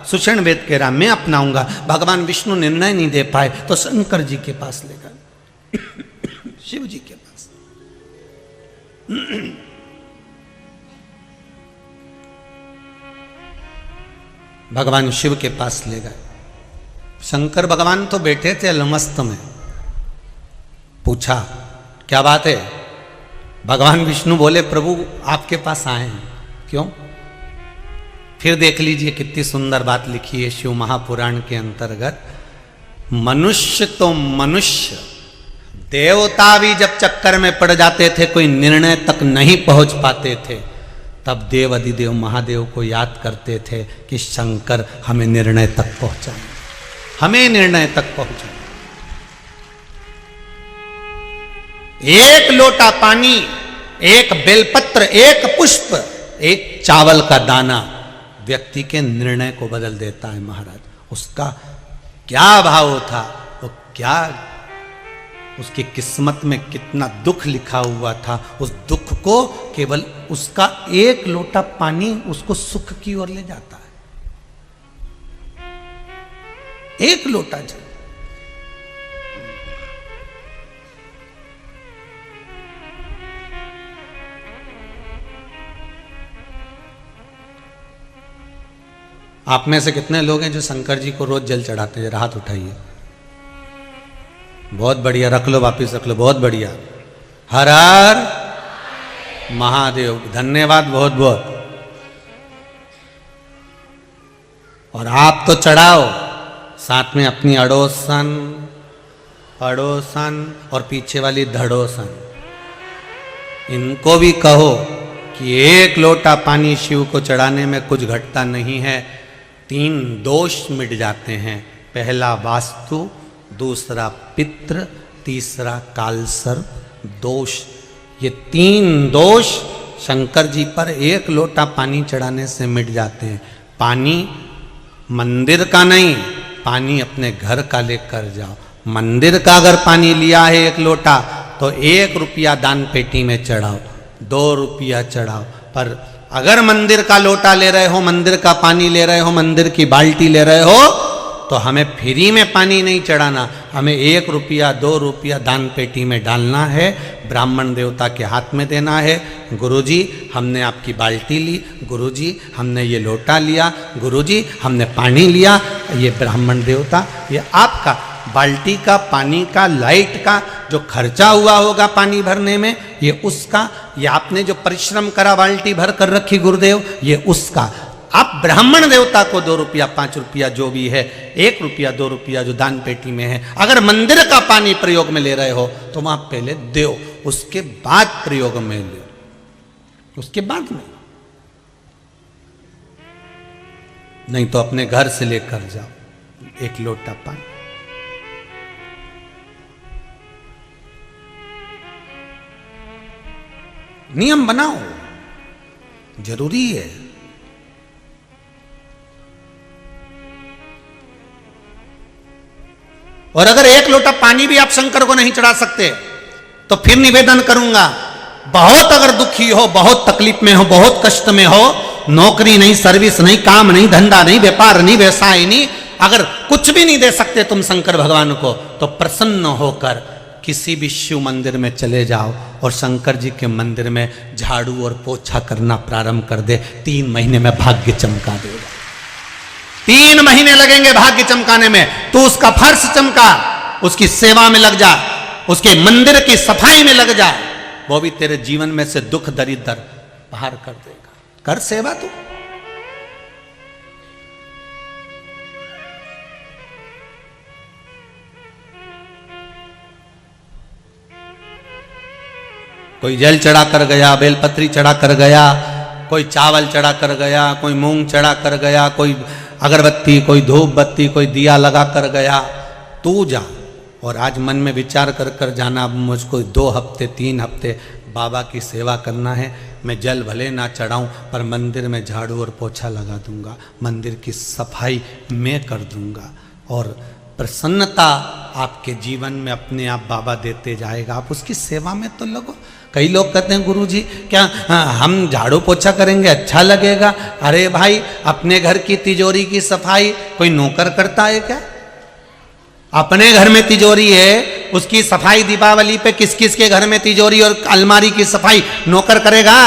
सुषेण वेद कह रहा मैं अपनाऊंगा। भगवान विष्णु निर्णय नहीं दे पाए तो शंकर जी के पास ले गए, शिव जी के पास। भगवान शिव के पास ले गए। शंकर भगवान तो बैठे थे अलमस्त में। पूछा क्या बात है? भगवान विष्णु बोले प्रभु आपके पास आए हैं। क्यों? फिर देख लीजिए कितनी सुंदर बात लिखी है शिव महापुराण के अंतर्गत। मनुष्य तो मनुष्य, देवता भी जब चक्कर में पड़ जाते थे, कोई निर्णय तक नहीं पहुंच पाते थे, तब देव अधिदेव महादेव को याद करते थे कि शंकर हमें निर्णय तक पहुंचाए, हमें निर्णय तक पहुंचाए। एक लोटा पानी, एक बेलपत्र, एक पुष्प, एक चावल का दाना व्यक्ति के निर्णय को बदल देता है महाराज। उसका क्या भाव था, वो क्या उसकी किस्मत में कितना दुख लिखा हुआ था, उस दुख को केवल उसका एक लोटा पानी उसको सुख की ओर ले जाता है। एक लोटा जल। आप में से कितने लोग हैं जो शंकर जी को रोज जल चढ़ाते हैं? हाथ उठाइए। बहुत बढ़िया, रख लो, वापिस रख लो, बहुत बढ़िया। हर हर महादेव, धन्यवाद बहुत बहुत। और आप तो चढ़ाओ, साथ में अपनी अड़ोसन, पड़ोसन और पीछे वाली धड़ोसन, इनको भी कहो कि एक लोटा पानी शिव को चढ़ाने में कुछ घटता नहीं है। 3 दोष मिट जाते हैं। पहला वास्तु, दूसरा पितृ, तीसरा कालसर्प दोष। ये 3 दोष शंकर जी पर एक लोटा पानी चढ़ाने से मिट जाते हैं। पानी मंदिर का नहीं, पानी अपने घर का लेकर जाओ। मंदिर का अगर पानी लिया है 1 लोटा तो 1 रुपया दान पेटी में चढ़ाओ, 2 रुपया चढ़ाओ। पर अगर मंदिर का लोटा ले रहे हो, मंदिर का पानी ले रहे हो, मंदिर की बाल्टी ले रहे हो, तो हमें फ्री में पानी नहीं चढ़ाना, हमें 1 रुपया 2 रुपया दान पेटी में डालना है, ब्राह्मण देवता के हाथ में देना है। गुरुजी हमने आपकी बाल्टी ली, गुरुजी हमने ये लोटा लिया, गुरुजी हमने पानी लिया। ये ब्राह्मण देवता, ये आपका बाल्टी का, पानी का, लाइट का जो खर्चा हुआ होगा पानी भरने में, ये उसका। ये आपने जो परिश्रम करा बाल्टी भर कर रखी गुरुदेव, ये उसका। आप ब्राह्मण देवता को 2 रुपया 5 रुपया जो भी है, 1 रुपया 2 रुपया जो दान पेटी में है, अगर मंदिर का पानी प्रयोग में ले रहे हो तो वहां पहले दो, उसके बाद प्रयोग में लो, उसके बाद में। नहीं तो अपने घर से लेकर जाओ 1 लोटा पानी। नियम बनाओ, जरूरी है। और अगर 1 लोटा पानी भी आप शंकर को नहीं चढ़ा सकते तो फिर निवेदन करूंगा, बहुत अगर दुखी हो, बहुत तकलीफ में हो, बहुत कष्ट में हो, नौकरी नहीं, सर्विस नहीं, काम नहीं, धंधा नहीं, व्यापार नहीं, व्यवसाय नहीं, अगर कुछ भी नहीं दे सकते तुम शंकर भगवान को, तो प्रसन्न होकर किसी भी शिव मंदिर में चले जाओ और शंकर जी के मंदिर में झाड़ू और पोछा करना प्रारंभ कर दे। 3 महीने में भाग्य चमका देगा। 3 महीने लगेंगे भाग्य चमकाने में। तू उसका फर्श चमका, उसकी सेवा में लग जा, उसके मंदिर की सफाई में लग जा, वो भी तेरे जीवन में से दुख दरिद्र बाहर कर देगा। कर सेवा तू। कोई जल चढ़ा कर गया, बेलपत्री चढ़ा कर गया, कोई चावल चढ़ा कर गया, कोई मूंग चढ़ा कर गया, कोई अगरबत्ती, कोई धूप बत्ती, कोई दिया लगा कर गया। तू जा और आज मन में विचार कर कर जाना, मुझको 2 हफ्ते 3 हफ्ते बाबा की सेवा करना है। मैं जल भले ना चढ़ाऊं पर मंदिर में झाड़ू और पोछा लगा दूंगा, मंदिर की सफाई मैं कर दूंगा और प्रसन्नता आपके जीवन में अपने आप बाबा देते जाएगा। आप उसकी सेवा में तो लगो। कई लोग कहते हैं गुरुजी क्या हम झाड़ू पोछा करेंगे अच्छा लगेगा? अरे भाई, अपने घर की तिजोरी की सफाई कोई नौकर करता है क्या? अपने घर में तिजोरी है, उसकी सफाई दीपावली पे किस किस के घर में तिजोरी और अलमारी की सफाई नौकर करेगा?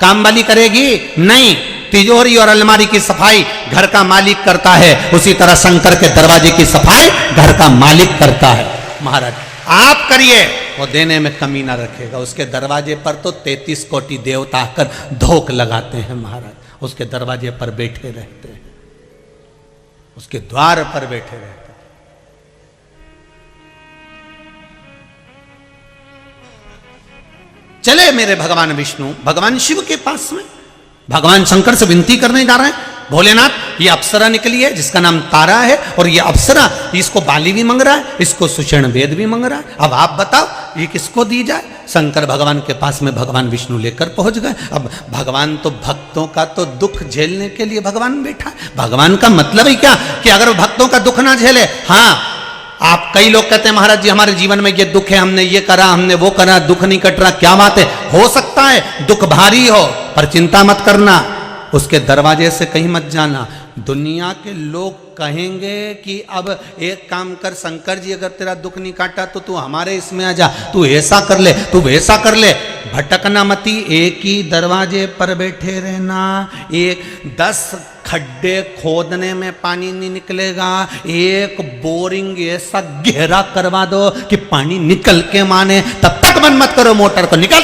काम वाली करेगी? नहीं, तिजोरी और अलमारी की सफाई घर का मालिक करता है। उसी तरह शंकर के दरवाजे की सफाई घर का मालिक करता है। महाराज आप करिए, वो देने में कमी ना रखेगा। उसके दरवाजे पर तो 33 कोटि देवता आकर धोख लगाते हैं महाराज। उसके दरवाजे पर बैठे रहते हैं, उसके द्वार पर बैठे रहते हैं। चले मेरे भगवान विष्णु, भगवान शिव के पास में भगवान शंकर से विनती करने जा रहे हैं, भोलेनाथ ये अप्सरा निकली है जिसका नाम तारा है, और ये अप्सरा इसको बाली भी मंग रहा है, इसको सुषेण वेद भी मंग रहा है। अब आप बताओ ये किसको दी जाए? शंकर भगवान के पास में भगवान विष्णु लेकर पहुंच गए। अब भगवान तो भक्तों का तो दुख झेलने के लिए भगवान बैठा है। भगवान का मतलब ही क्या कि अगर भक्तों का दुख ना झेले, हाँ आप कई लोग कहते हैं महाराज जी हमारे जीवन में ये दुख है, हमने ये करा, हमने वो करा, दुख नहीं कट रहा, क्या बात है? हो सकता है दुख भारी हो, पर चिंता मत करना, उसके दरवाजे से कहीं मत जाना। दुनिया के लोग कहेंगे कि अब एक काम कर शंकर जी, अगर तेरा दुख नहीं काटा तो तू हमारे इसमें आ जा, तू ऐसा कर ले, तू वैसा कर ले। भटकना मती, एक ही दरवाजे पर बैठे रहना। 10 खड्डे खोदने में पानी नहीं निकलेगा, एक बोरिंग ऐसा गहरा करवा दो कि पानी निकल के माने, तब तक बंद मत करो मोटर को। निकल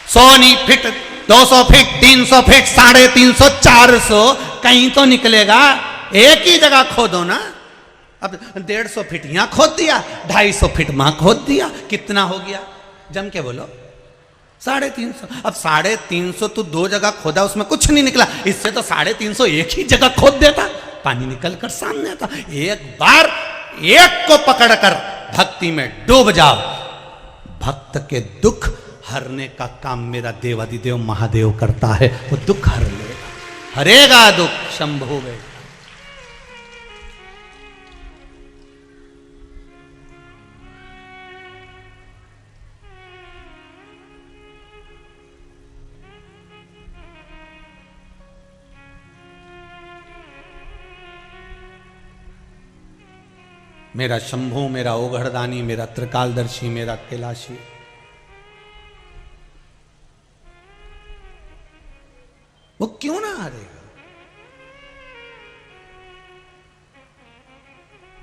100 फीट 200 फीट 300 फीट 350 400 कहीं तो निकलेगा। एक ही जगह खोदो ना। अब 150 फीट यहां खोद दिया, 250 फीट वहां खोद दिया, कितना हो गया? जम के बोलो 350। अब 350 तो 2 जगह खोदा, उसमें कुछ नहीं निकला। इससे तो 350 एक ही जगह खोद देता, पानी निकल कर सामने आता। एक बार एक को पकड़कर भक्ति में डूब जाओ, भक्त के दुख हरने का काम मेरा देवादिदेव महादेव करता है। वो दुख हर लेगा, हरेगा दुख शंभु में। मेरा शंभु, मेरा ओघड़दानी, मेरा त्रिकालदर्शी, मेरा कैलाशी, वो क्यों ना हारेगा?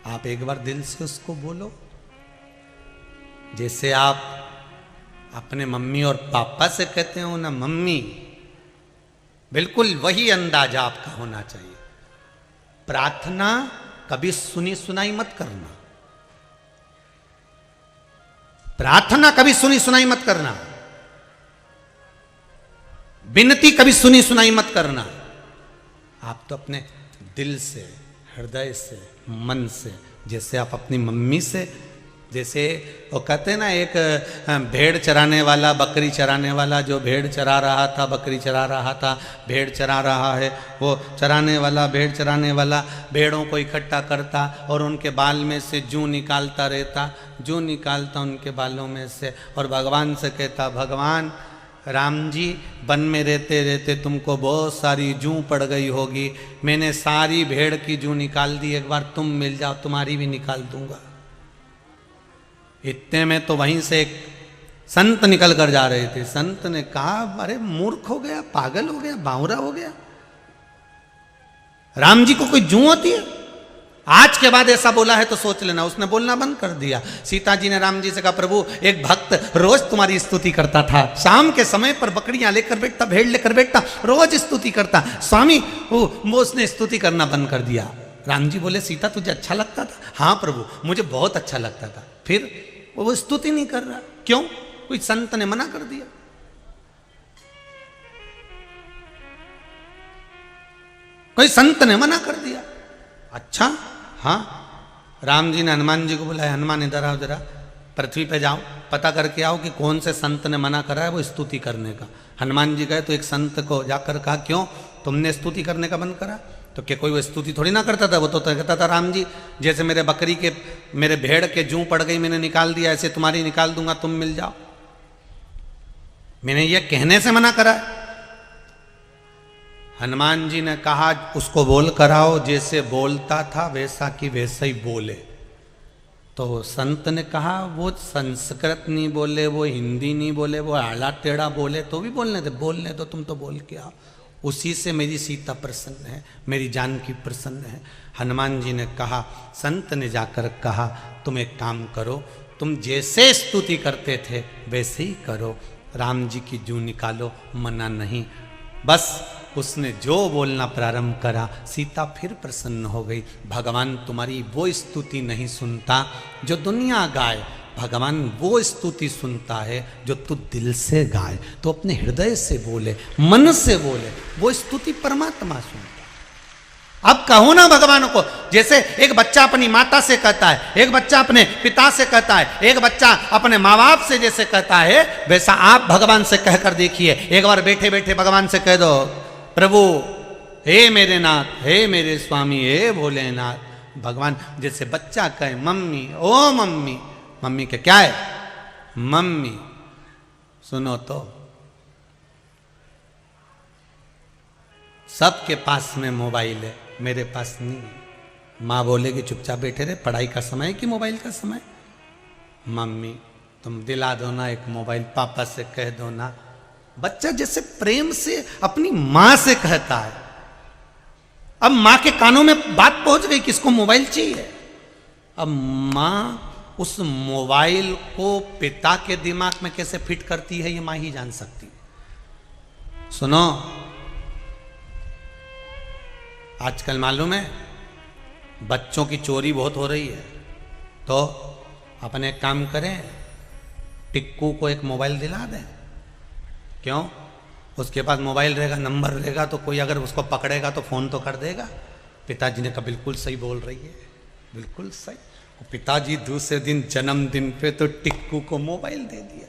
आप एक बार दिल से उसको बोलो, जैसे आप अपने मम्मी और पापा से कहते हो ना मम्मी, बिल्कुल वही अंदाजा आपका होना चाहिए। प्रार्थना कभी सुनी सुनाई मत करना, प्रार्थना कभी सुनी सुनाई मत करना, विनती कभी सुनी सुनाई मत करना। आप तो अपने दिल से, हृदय से, मन से, जैसे आप अपनी मम्मी से, जैसे वो कहते हैं ना एक भेड़ चराने वाला, बकरी चराने वाला, जो भेड़ चरा रहा था, बकरी चरा रहा था, भेड़ चरा रहा है, वो चराने वाला, भेड़ चराने वाला भेड़ों को इकट्ठा करता और उनके बाल में से जूं निकालता रहता, जूं निकालता उनके बालों में से, और भगवान से कहता, भगवान राम जी वन में रहते रहते तुमको बहुत सारी जूं पड़ गई होगी, मैंने सारी भेड़ की जूं निकाल दी, एक बार तुम मिल जाओ, तुम्हारी भी निकाल दूंगा। इतने में तो वहीं से एक संत निकल कर जा रहे थे। संत ने कहा, अरे मूर्ख हो गया, पागल हो गया, बावरा हो गया, राम जी को कोई जूं होती है? आज के बाद ऐसा बोला है तो सोच लेना। उसने बोलना बंद कर दिया। सीता जी ने राम जी से कहा, प्रभु एक भक्त रोज तुम्हारी स्तुति करता था, शाम के समय पर बकरियां लेकर बैठता, भेड़ लेकर बैठता, रोज स्तुति करता, स्वामी वो उसने स्तुति करना बंद कर दिया। राम जी बोले, सीता तुझे अच्छा लगता था? हाँ प्रभु मुझे बहुत अच्छा लगता था। फिर वो स्तुति नहीं कर रहा, क्यों? कोई संत ने मना कर दिया। कोई संत ने मना कर दिया। अच्छा हाँ, राम जी ने हनुमान जी को बुलाया, हनुमान इधर आओ, जरा पृथ्वी पे जाओ, पता करके आओ कि कौन से संत ने मना करा है वो स्तुति करने का। हनुमान जी गए तो एक संत को जाकर कहा, क्यों तुमने स्तुति करने का बंद करा? तो क्या कोई वो स्तुति थोड़ी ना करता था, वो तो कहता था, राम जी जैसे मेरे बकरी के, मेरे भेड़ के जूं पड़ गई, मैंने निकाल दिया, ऐसे तुम्हारी निकाल दूंगा, तुम मिल जाओ। मैंने ये कहने से मना करा। हनुमान जी ने कहा, उसको बोल कराओ, जैसे बोलता था वैसा कि वैसा ही बोले। तो संत ने कहा, वो संस्कृत नहीं बोले, वो हिंदी नहीं बोले, वो आड़ा टेढ़ा बोले तो भी बोलने दे, बोलने दो, तुम तो बोल के आओ। उसी से मेरी सीता प्रसन्न है, मेरी जानकी प्रसन्न है। हनुमान जी ने कहा, संत ने जाकर कहा, तुम एक काम करो, तुम जैसे स्तुति करते थे वैसे ही करो, राम जी की जूं निकालो, मना नहीं। बस उसने जो बोलना प्रारंभ करा, सीता फिर प्रसन्न हो गई। भगवान तुम्हारी वो स्तुति नहीं सुनता जो दुनिया गाए, भगवान वो स्तुति सुनता है जो तू दिल से गाए, तो अपने हृदय से बोले, मन से बोले, वो स्तुति परमात्मा सुनता। अब कहो ना भगवान को, जैसे एक बच्चा अपनी माता से कहता है, एक बच्चा अपने पिता से कहता है, एक बच्चा अपने माँ बाप से जैसे कहता है, वैसा आप भगवान से कहकर देखिए। एक बार बैठे बैठे भगवान से कह दो, प्रभु हे मेरे नाथ, हे मेरे स्वामी, हे भोलेनाथ। भगवान जैसे बच्चा कहे मम्मी, ओ मम्मी, मम्मी के क्या है, मम्मी सुनो तो। सबके पास में मोबाइल है, मेरे पास नहीं। माँ बोलेगी चुपचाप बैठे रहे, पढ़ाई का समय कि मोबाइल का समय। मम्मी तुम दिला दो ना एक मोबाइल, पापा से कह दो ना। बच्चा जैसे प्रेम से अपनी माँ से कहता है। अब माँ के कानों में बात पहुंच गई कि इसको मोबाइल चाहिए। अब माँ उस मोबाइल को पिता के दिमाग में कैसे फिट करती है, ये माँ ही जान सकती है। सुनो, आजकल मालूम है बच्चों की चोरी बहुत हो रही है, तो अपन एक काम करें, टिक्कू को एक मोबाइल दिला दें। क्यों? उसके पास मोबाइल रहेगा, नंबर रहेगा, तो कोई अगर उसको पकड़ेगा तो फोन तो कर देगा। पिताजी ने कहा बिल्कुल सही बोल रही है, बिल्कुल सही। पिताजी दूसरे दिन जन्मदिन पे तो टिक्कू को मोबाइल दे दिया।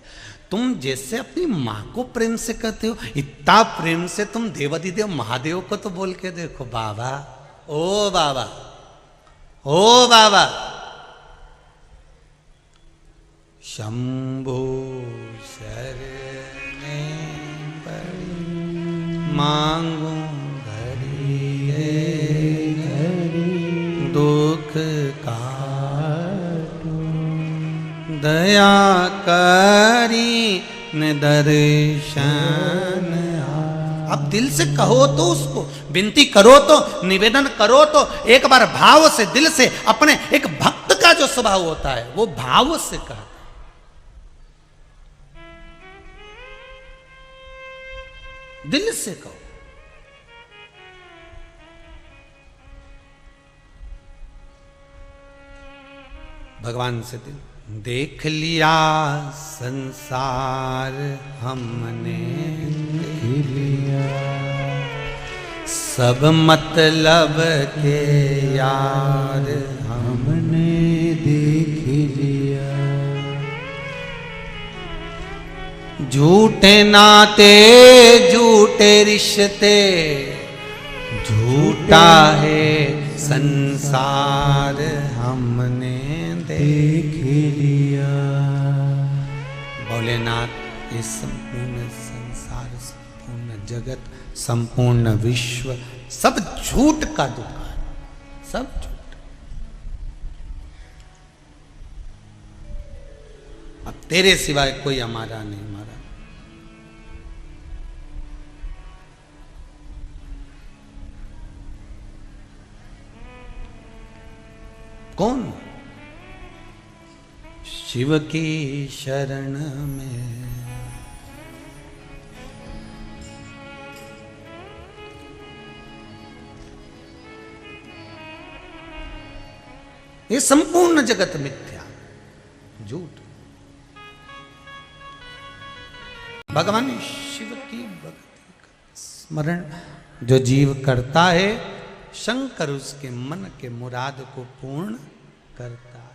तुम जैसे अपनी माँ को प्रेम से कहते हो, इतना प्रेम से तुम देवाधिदेव महादेव को तो बोल के देखो, बाबा ओ बाबा, ओ बाबा। शंभो शरणे पड़ी मांगो घड़ी दुख का दया करी न दर्शन। अब दिल से कहो तो, उसको विनती करो तो, निवेदन करो तो, एक बार भाव से, दिल से, अपने एक भक्त का जो स्वभाव होता है वो भाव से कहता। दिल से कहो। भगवान से दिल। देख लिया संसार हमने, देख लिया सब मतलब के यार हमने देख लिया। झूठे नाते झूठे रिश्ते, झूठा है संसार हमने देख लिया। भोलेनाथ ये संपूर्ण संसार, संपूर्ण जगत, संपूर्ण विश्व सब झूठ का दुकान, सब झूठ। अब तेरे सिवाय कोई हमारा नहीं, हमारा कौन? शिव की शरण में ये संपूर्ण जगत मिथ्या, झूठ। भगवान शिव की भक्ति का स्मरण जो जीव करता है, शंकर उसके मन के मुराद को पूर्ण करता है।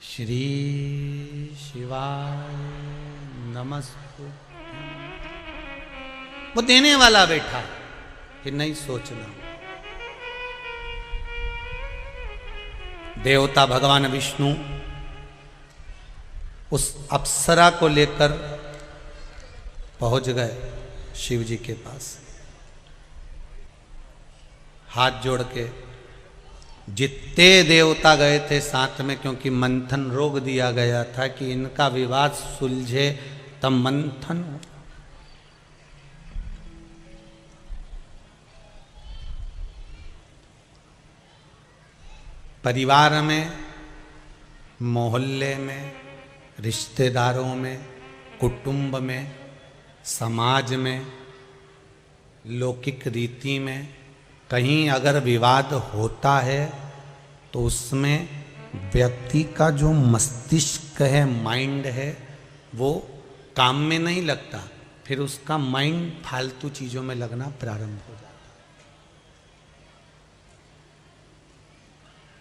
श्री शिवाय नमस्ते। वो देने वाला बैठा कि नहीं सोचना। देवता भगवान विष्णु उस अप्सरा को लेकर पहुंच गए शिव जी के पास, हाथ जोड़ के। जितने देवता गए थे साथ में, क्योंकि मंथन रोक दिया गया था कि इनका विवाद सुलझे तब मंथन हो। परिवार में, मोहल्ले में, रिश्तेदारों में, कुटुंब में, समाज में, लौकिक रीति में कहीं अगर विवाद होता है तो उसमें व्यक्ति का जो मस्तिष्क है, माइंड है, वो काम में नहीं लगता, फिर उसका माइंड फालतू चीज़ों में लगना प्रारंभ हो जाता।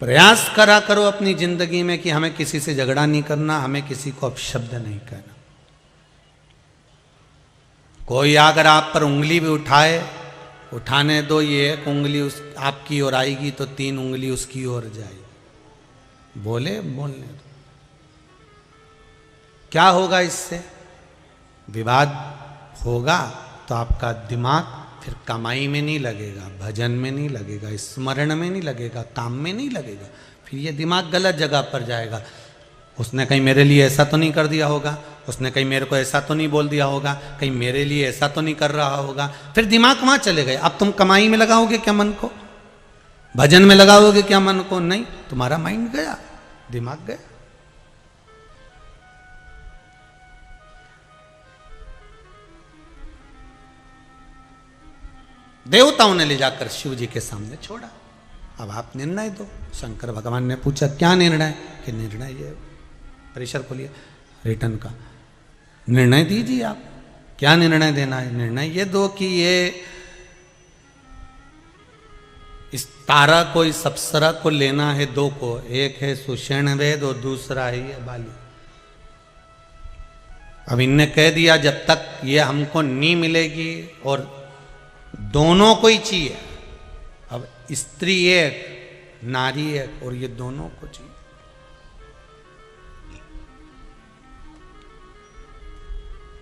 प्रयास करा करो अपनी जिंदगी में कि हमें किसी से झगड़ा नहीं करना, हमें किसी को अपशब्द नहीं कहना। कोई अगर आप पर उंगली भी उठाए, उठाने दो, ये एक उंगली उस आपकी ओर आएगी तो 3 उंगली उसकी ओर जाएगी। बोले बोलने दो। क्या होगा इससे? विवाद होगा तो आपका दिमाग फिर कमाई में नहीं लगेगा, भजन में नहीं लगेगा, स्मरण में नहीं लगेगा, काम में नहीं लगेगा। फिर ये दिमाग गलत जगह पर जाएगा। उसने कहीं मेरे लिए ऐसा तो नहीं कर दिया होगा, उसने कहीं मेरे को ऐसा तो नहीं बोल दिया होगा, कहीं मेरे लिए ऐसा तो नहीं कर रहा होगा। फिर दिमाग वहां चले गए। अब तुम कमाई में लगाओगे क्या मन को? भजन में लगाओगे क्या मन को? नहीं, तुम्हारा माइंड गया, दिमाग गया। देवताओं ने ले जाकर शिव जी के सामने छोड़ा। अब आप निर्णय दो। शंकर भगवान ने पूछा क्या निर्णय? कि निर्णय ये, परिसर खोलिए रिटर्न का, निर्णय दीजिए आप, क्या निर्णय देना है? निर्णय ये दो कि ये इस तारा को, इस अप्सरा को लेना है 2 को, एक है सुषेण वेद और दूसरा है ये बाली। अब इनने कह दिया जब तक ये हमको नहीं मिलेगी, और दोनों को ही चाहिए। अब स्त्री एक, नारी एक, और ये दोनों को चाहिए।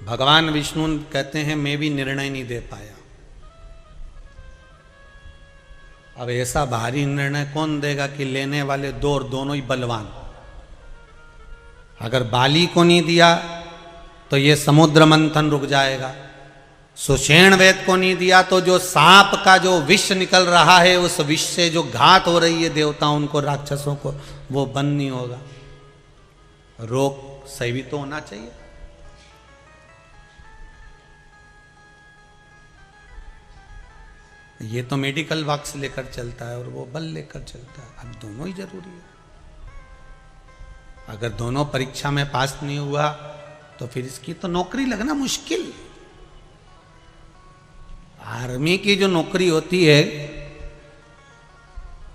भगवान विष्णु कहते हैं मैं भी निर्णय नहीं दे पाया। अब ऐसा भारी निर्णय कौन देगा कि लेने वाले 2 और दोनों ही बलवान। अगर बाली को नहीं दिया तो ये समुद्र मंथन रुक जाएगा। सुषेण वेद को नहीं दिया तो जो सांप का जो विष निकल रहा है, उस विष से जो घात हो रही है देवताओं उनको, राक्षसों को, वो बंद नहीं होगा। रोग सही भी तो होना चाहिए। ये तो मेडिकल बॉक्स लेकर चलता है और वो बल लेकर चलता है। अब दोनों ही जरूरी है। अगर दोनों परीक्षा में पास नहीं हुआ तो फिर इसकी तो नौकरी लगना मुश्किल। आर्मी की जो नौकरी होती है,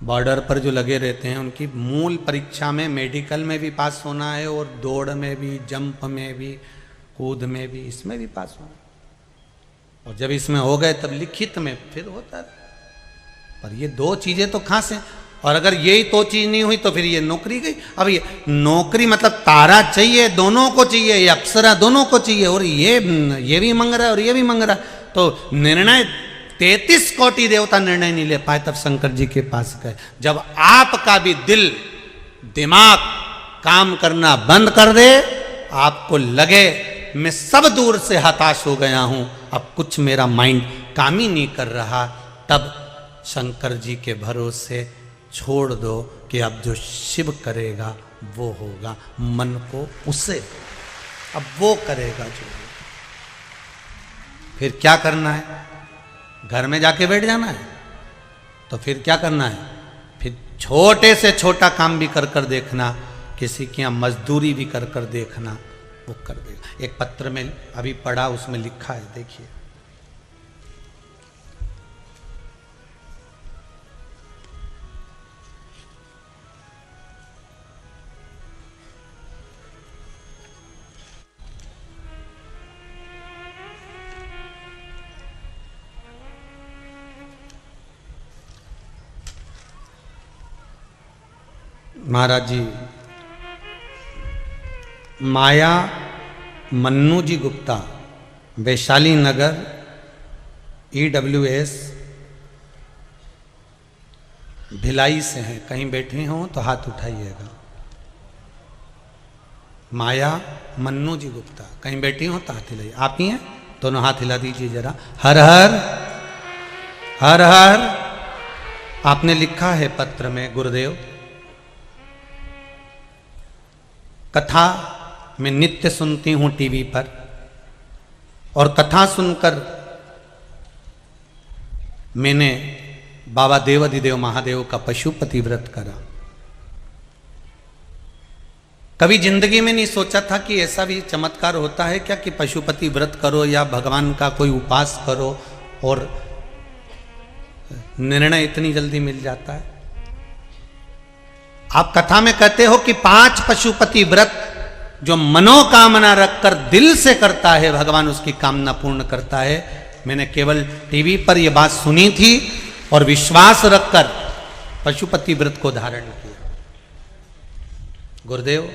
बॉर्डर पर जो लगे रहते हैं, उनकी मूल परीक्षा में मेडिकल में भी पास होना है, और दौड़ में भी, जंप में भी, कूद में भी, इसमें भी पास होना है। और जब इसमें हो गए तब लिखित में फिर होता है। पर ये 2 चीजें तो खास हैं, और अगर यही 2 चीज नहीं हुई तो फिर ये नौकरी गई। अब ये नौकरी मतलब तारा चाहिए, दोनों को चाहिए, ये अप्सरा दोनों को चाहिए, और ये भी मांग रहा है और ये भी मांग रहा है। तो निर्णय 33 कोटि देवता निर्णय नहीं ले पाए, तब शंकर जी के पास गए। जब आपका भी दिल दिमाग काम करना बंद कर दे, आपको लगे मैं सब दूर से हताश हो गया हूं, अब कुछ मेरा माइंड काम ही नहीं कर रहा, तब शंकर जी के भरोसे छोड़ दो कि अब जो शिव करेगा वो होगा। मन को उसे अब वो करेगा जो। फिर क्या करना है? घर में जाके बैठ जाना है? तो फिर क्या करना है? फिर छोटे से छोटा काम भी कर कर देखना, किसी के यहाँ मजदूरी भी कर कर देखना, वो कर देगा। एक पत्र में अभी पढ़ा, उसमें लिखा है, देखिए। महाराज जी, माया मन्नू जी गुप्ता, वैशाली नगर, EWS, भिलाई से हैं। कहीं बैठे हों तो हाथ उठाइएगा। माया मन्नू जी गुप्ता, कहीं बैठी हो तो हाथ हिलाइए। आप ही हैं? दोनों हाथ हिला दीजिए जरा। हर हर हर हर। आपने लिखा है पत्र में, गुरुदेव कथा मैं नित्य सुनती हूं टीवी पर, और कथा सुनकर मैंने बाबा देवाधिदेव महादेव का पशुपति व्रत करा। कभी जिंदगी में नहीं सोचा था कि ऐसा भी चमत्कार होता है क्या कि पशुपति व्रत करो या भगवान का कोई उपास करो और निर्णय इतनी जल्दी मिल जाता है। आप कथा में कहते हो कि 5 पशुपति व्रत जो मनोकामना रखकर दिल से करता है भगवान उसकी कामना पूर्ण करता है। मैंने केवल टीवी पर यह बात सुनी थी और विश्वास रखकर पशुपति व्रत को धारण किया। गुरुदेव,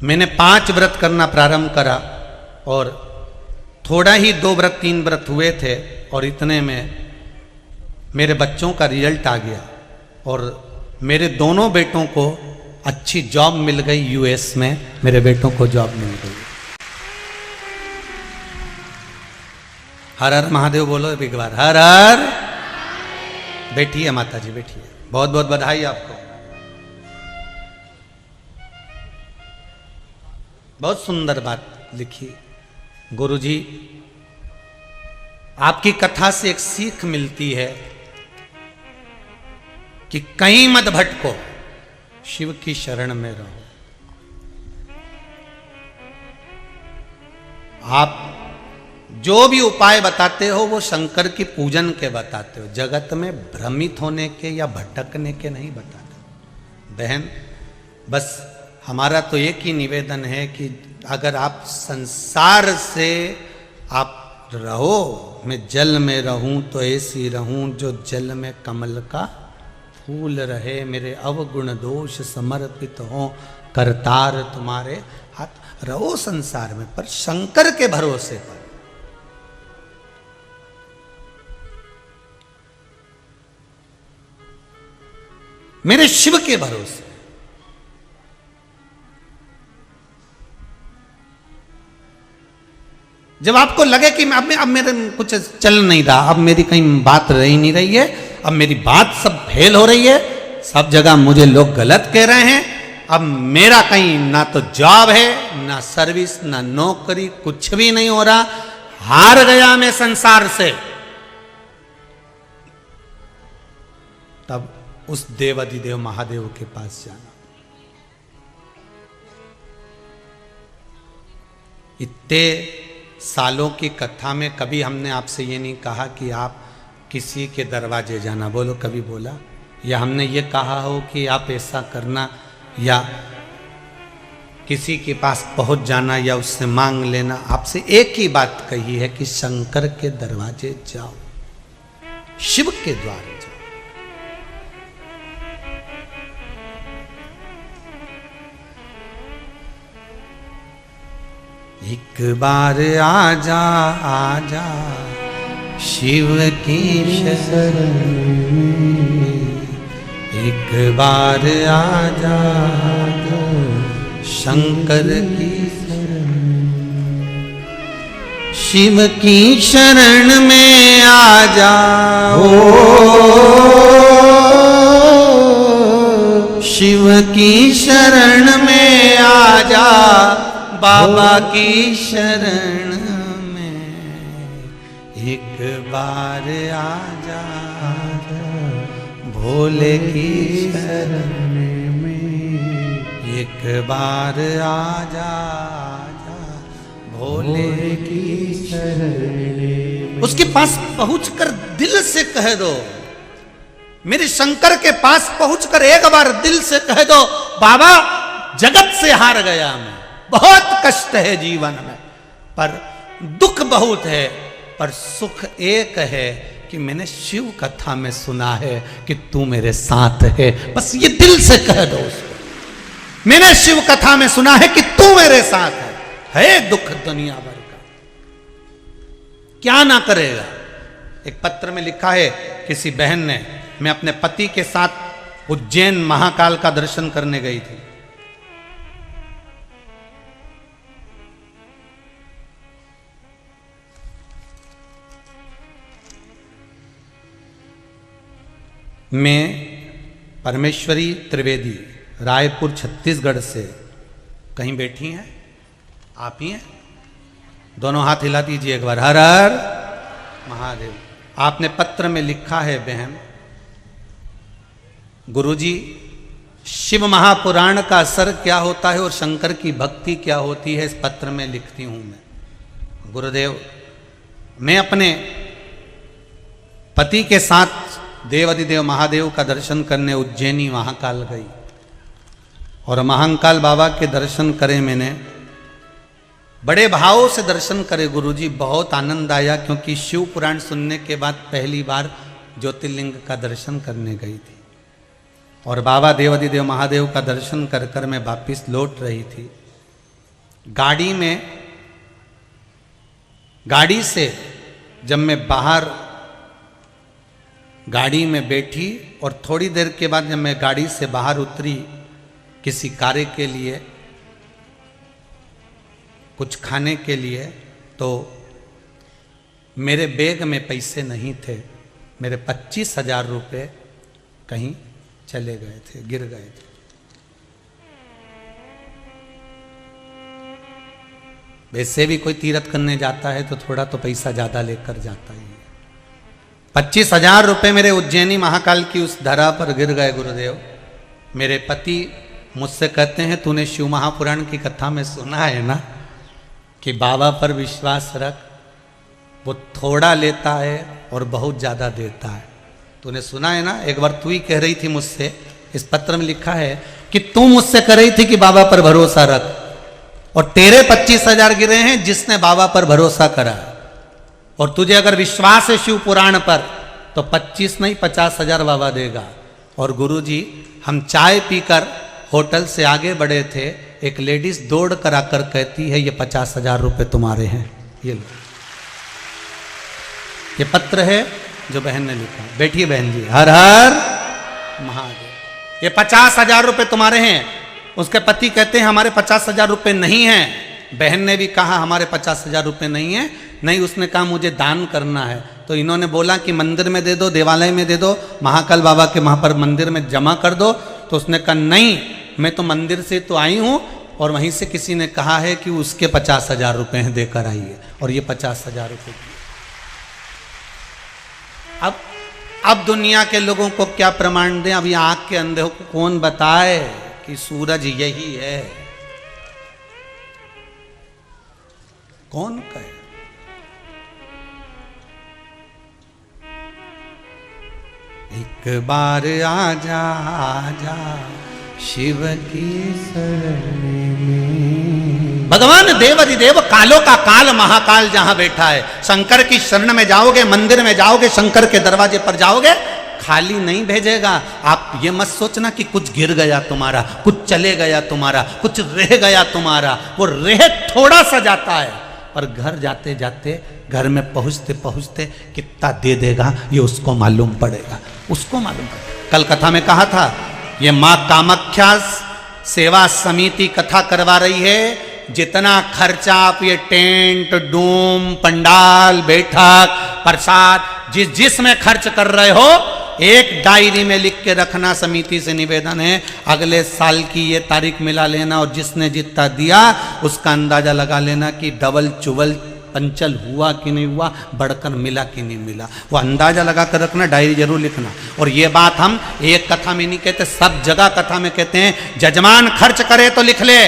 मैंने 5 व्रत करना प्रारंभ करा और थोड़ा ही 2 व्रत 3 व्रत हुए थे और इतने में मेरे बच्चों का रिजल्ट आ गया और मेरे दोनों बेटों को अच्छी जॉब मिल गई। यूएस में मेरे बेटों को जॉब मिल गई। हर हर महादेव बोलो एक बार, हर हर। बैठिए माता जी, बैठिए। बहुत बहुत बधाई आपको। बहुत सुंदर बात लिखी गुरुजी। आपकी कथा से एक सीख मिलती है कि कहीं मत भटको, शिव की शरण में रहो। आप जो भी उपाय बताते हो वो शंकर की पूजन के बताते हो, जगत में भ्रमित होने के या भटकने के नहीं बताते। बहन, बस हमारा तो एक ही निवेदन है कि अगर आप संसार से आप रहो, मैं जल में रहूं तो ऐसी रहूं जो जल में कमल का फूल रहे, मेरे अवगुण दोष समर्पित हो, करतार तुम्हारे हाथ। रहो संसार में पर शंकर के भरोसे पर। मेरे शिव के भरोसे। जब आपको लगे कि अब मेरे कुछ चल नहीं रहा, अब मेरी कहीं बात रही नहीं रही है, अब मेरी बात सब फेल हो रही है, सब जगह मुझे लोग गलत कह रहे हैं, अब मेरा कहीं ना तो जॉब है, ना सर्विस, ना नौकरी, कुछ भी नहीं हो रहा, हार गया मैं संसार से, तब उस देवाधिदेव महादेव के पास जाना। इतने सालों की कथा में कभी हमने आपसे ये नहीं कहा कि आप किसी के दरवाजे जाना, बोलो कभी बोला? या हमने ये कहा हो कि आप ऐसा करना या किसी के पास पहुंच जाना या उससे मांग लेना? आपसे एक ही बात कही है कि शंकर के दरवाजे जाओ, शिव के द्वार जाओ। एक बार आजा आजा शिव की शरण में, एक बार आजा शंकर की शरण में, शिव की शरण में आजा शिव की शरण में आजा, बाबा की शरण में एक बार आजा, भोले की शरण में एक बार आजा, भोले की शरण में। उसके पास पहुंचकर दिल से कह दो, मेरे शंकर के पास पहुंचकर एक बार दिल से कह दो, बाबा जगत से हार गया मैं, बहुत कष्ट है जीवन में, पर दुख बहुत है, पर सुख एक है कि मैंने शिव कथा में सुना है कि तू मेरे साथ है। बस ये दिल से कह दो उसको, मैंने शिव कथा में सुना है कि तू मेरे साथ है दुख दुनिया भर का, क्या ना करेगा। एक पत्र में लिखा है किसी बहन ने, मैं अपने पति के साथ उज्जैन महाकाल का दर्शन करने गई थी। मैं परमेश्वरी त्रिवेदी रायपुर छत्तीसगढ़ से, कहीं बैठी हैं आप ही हैं? दोनों हाथ हिला दीजिए एक बार, हर हर महादेव। आपने पत्र में लिखा है बहन, गुरुजी शिव महापुराण का असर क्या होता है और शंकर की भक्ति क्या होती है, इस पत्र में लिखती हूं मैं। गुरुदेव, मैं अपने पति के साथ देवाधिदेव महादेव का दर्शन करने उज्जैनी महाकाल गई और महाकाल बाबा के दर्शन करे मैंने, बड़े भाव से दर्शन करे गुरुजी, बहुत आनंद आया क्योंकि शिव पुराण सुनने के बाद पहली बार ज्योतिर्लिंग का दर्शन करने गई थी और बाबा देवाधिदेव महादेव का दर्शन कर कर मैं वापिस लौट रही थी। गाड़ी से जब मैं बाहर गाड़ी में बैठी और थोड़ी देर के बाद जब मैं गाड़ी से बाहर उतरी किसी कार्य के लिए, कुछ खाने के लिए, तो मेरे बैग में पैसे नहीं थे। मेरे 25,000 रुपये कहीं चले गए थे, गिर गए थे। वैसे भी कोई तीर्थ करने जाता है तो थोड़ा तो पैसा ज्यादा लेकर जाता ही है। 25,000 रुपये मेरे उज्जैनी महाकाल की उस धरा पर गिर गए गुरुदेव। मेरे पति मुझसे कहते हैं, तूने शिव महापुराण की कथा में सुना है ना कि बाबा पर विश्वास रख, वो थोड़ा लेता है और बहुत ज्यादा देता है। तूने सुना है ना? एक बार तू ही कह रही थी मुझसे, इस पत्र में लिखा है कि तू मुझसे कह रही थी कि बाबा पर भरोसा रख और तेरे 25,000 गिरे हैं जिसने बाबा पर भरोसा करा। और तुझे अगर विश्वास है शिव पुराण पर तो 25 नहीं 50,000 बाबा देगा। और गुरुजी, हम चाय पीकर होटल से आगे बढ़े थे, एक लेडीज दौड़ कर आकर कहती है, ये 50,000 रुपये तुम्हारे हैं, ये लो। ये पत्र है जो बहन ने लिखा। बैठिए बहन जी, हर हर महादेव। ये 50,000 रुपये तुम्हारे हैं। उसके पति कहते हैं हमारे 50,000 रुपये नहीं हैं। बहन ने भी कहा हमारे 50,000 रुपये नहीं है। नहीं, उसने कहा मुझे दान करना है। तो इन्होंने बोला कि मंदिर में दे दो, देवालय में दे दो, महाकाल बाबा के वहाँ पर मंदिर में जमा कर दो। तो उसने कहा नहीं, मैं तो मंदिर से तो आई हूँ और वहीं से किसी ने कहा है कि उसके 50,000 रुपये हैं, देकर आइए। और ये 50,000 रुपये। अब दुनिया के लोगों को क्या प्रमाण दें? अभी आँख के अंधे को कौन बताए कि सूरज यही है? कौन कहे? एक बार आजा आजा शिव की शरण में। भगवान देवाधिदेव कालों का काल महाकाल जहां बैठा है, शंकर की शरण में जाओगे, मंदिर में जाओगे, शंकर के दरवाजे पर जाओगे, खाली नहीं भेजेगा। आप ये मत सोचना कि कुछ गिर गया तुम्हारा, कुछ चले गया तुम्हारा, कुछ रह गया तुम्हारा। वो रह थोड़ा सा जाता है, पर घर जाते जाते, घर में पहुंचते पहुंचते कितना दे देगा ये उसको मालूम पड़ेगा, उसको मालूम पड़ेगा। कल कथा में कहा था, ये माँ कामाख्या सेवा समिति कथा करवा रही है। जितना खर्चा आप ये टेंट, डूम, पंडाल, बैठक, प्रसाद जिसमें खर्च कर रहे हो, एक डायरी में लिख के रखना। समिति से निवेदन है, अगले साल की ये तारीख मिला लेना और जिसने जितना दिया उसका अंदाजा लगा लेना कि डबल चुबल पंचल हुआ कि नहीं हुआ, बढ़कर मिला कि नहीं मिला। वो अंदाजा लगा कर रखना, डायरी जरूर लिखना। और ये बात हम एक कथा में नहीं कहते, सब जगह कथा में कहते हैं। जजमान खर्च करे तो लिख ले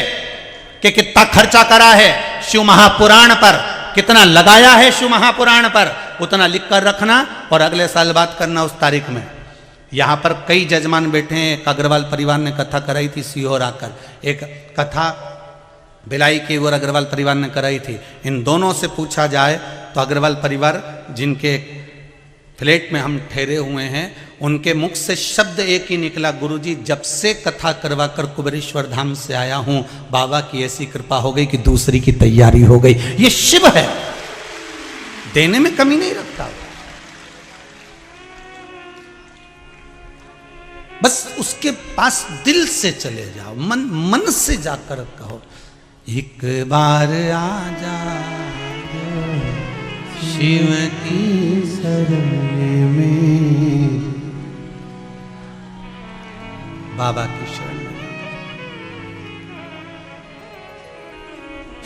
कि कितना खर्चा करा है शिव महापुराण पर, कितना लगाया है शिव महापुराण पर, उतना लिख कर रखना और अगले साल बात करना उस तारीख में। यहाँ पर कई जजमान बैठे हैं। एक अग्रवाल परिवार ने कथा कराई थी सीहोर आकर, एक कथा भिलाई की और अग्रवाल परिवार ने कराई थी। इन दोनों से पूछा जाए तो अग्रवाल परिवार जिनके फ्लैट में हम ठहरे हुए हैं, उनके मुख से शब्द एक ही निकला, गुरुजी जब से कथा करवा कर कुबेरेश्वर धाम से आया हूं, बाबा की ऐसी कृपा हो गई कि दूसरी की तैयारी हो गई। ये शिव है, देने में कमी नहीं रखता, बस उसके पास दिल से चले जाओ, मन से जाकर कहो, एक बार आजा शिव की शरण में, बाबा की शरण में,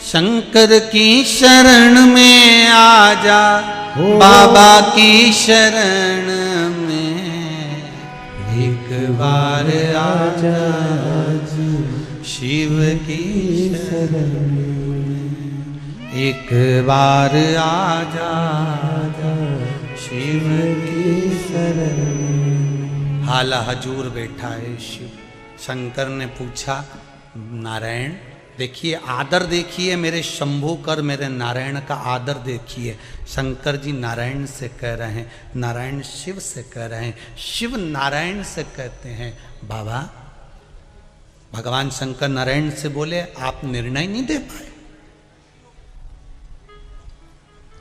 शंकर की शरण में आजा, बाबा की शरण में, एक बार आजा शिव की शरण में, एक बार आजा शिव की शरण में। हाला हजूर बैठा है शिव। शंकर ने पूछा नारायण देखिए, आदर देखिए, मेरे शंभू कर मेरे नारायण का आदर देखिए। शंकर जी नारायण से कह रहे हैं, नारायण शिव से कह रहे हैं, शिव नारायण से कहते हैं बाबा। भगवान शंकर नारायण से बोले आप निर्णय नहीं दे पाए।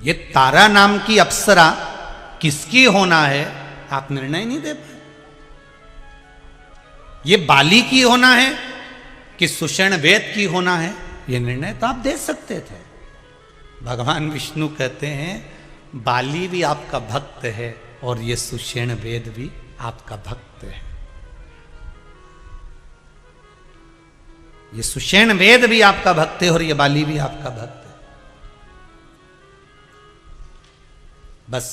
ये तारा नाम की अप्सरा किसकी होना है आप निर्णय नहीं दे पाए। ये बाली की होना है कि सुषेण वेद की होना है, ये निर्णय तो आप दे सकते थे। भगवान विष्णु कहते हैं बाली भी आपका भक्त है और ये सुषेण वेद भी आपका भक्त है। ये सुषेण वेद भी आपका भक्त है और ये बाली भी आपका भक्त है। बस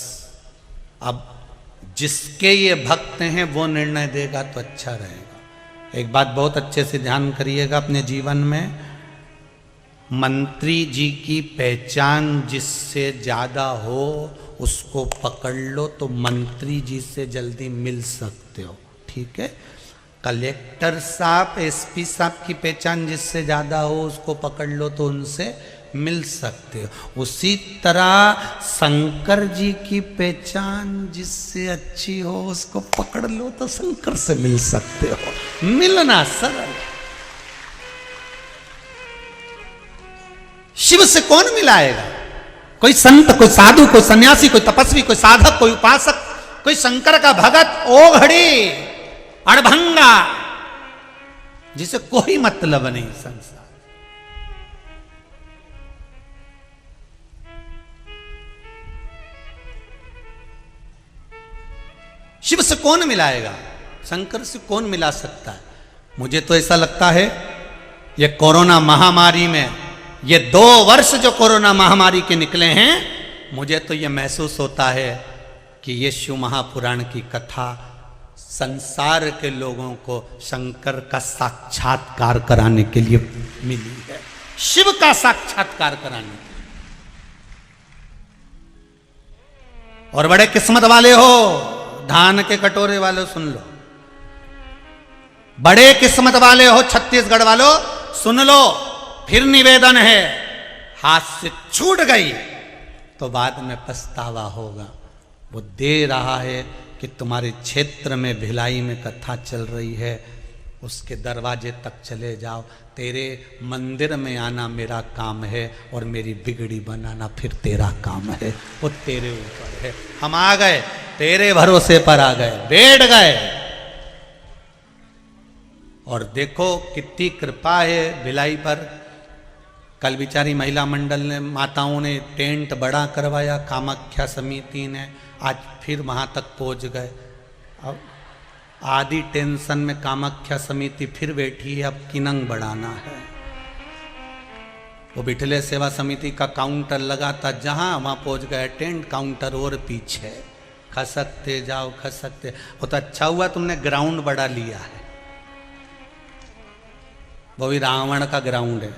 अब जिसके ये भक्त हैं वो निर्णय देगा तो अच्छा रहेगा। एक बात बहुत अच्छे से ध्यान करिएगा अपने जीवन में, मंत्री जी की पहचान जिससे ज्यादा हो उसको पकड़ लो तो मंत्री जी से जल्दी मिल सकते हो, ठीक है। कलेक्टर साहब एसपी साहब की पहचान जिससे ज्यादा हो उसको पकड़ लो तो उनसे मिल सकते हो। उसी तरह शंकर जी की पहचान जिससे अच्छी हो उसको पकड़ लो तो शंकर से मिल सकते हो। मिलना सरल। शिव से कौन मिलाएगा? कोई संत, कोई साधु, कोई सन्यासी, कोई तपस्वी, कोई साधक, कोई उपासक, कोई शंकर का भगत, ओघड़ी, अड़भंगा, जिसे कोई मतलब नहीं संसार। शिव से कौन मिलाएगा? शंकर से कौन मिला सकता है? मुझे तो ऐसा लगता है ये कोरोना महामारी में, ये 2 वर्ष जो कोरोना महामारी के निकले हैं, मुझे तो ये महसूस होता है कि ये शिव महापुराण की कथा संसार के लोगों को शंकर का साक्षात्कार कराने के लिए मिली है। शिव का साक्षात्कार कराने के लिए। और बड़े किस्मत वाले हो, धान के कटोरे वालों सुन लो, बड़े किस्मत वाले हो छत्तीसगढ़ वालों सुन लो। फिर निवेदन है, हाथ से छूट गई तो बाद में पछतावा होगा। वो दे रहा है कि तुम्हारे क्षेत्र में भिलाई में कथा चल रही है, उसके दरवाजे तक चले जाओ। तेरे मंदिर में आना मेरा काम है और मेरी बिगड़ी बनाना फिर तेरा काम है। वो तेरे ऊपर है। हम आ गए, तेरे भरोसे पर आ गए, बैठ गए। और देखो कितनी कृपा है भिलाई पर। कल बिचारी महिला मंडल ने, माताओं ने टेंट बड़ा करवाया, कामाख्या समिति ने, आज फिर वहां तक पहुंच गए। अब आधी टेंशन में कामाख्या समिति फिर बैठी है, अब किनंग बढ़ाना है। वो बिठले सेवा समिति का काउंटर लगा था जहां, वहां पहुंच गए टेंट काउंटर और पीछे। खसकते जाओ खसकते। वो तो अच्छा हुआ तुमने ग्राउंड बड़ा लिया है, वो भी रावण का ग्राउंड है।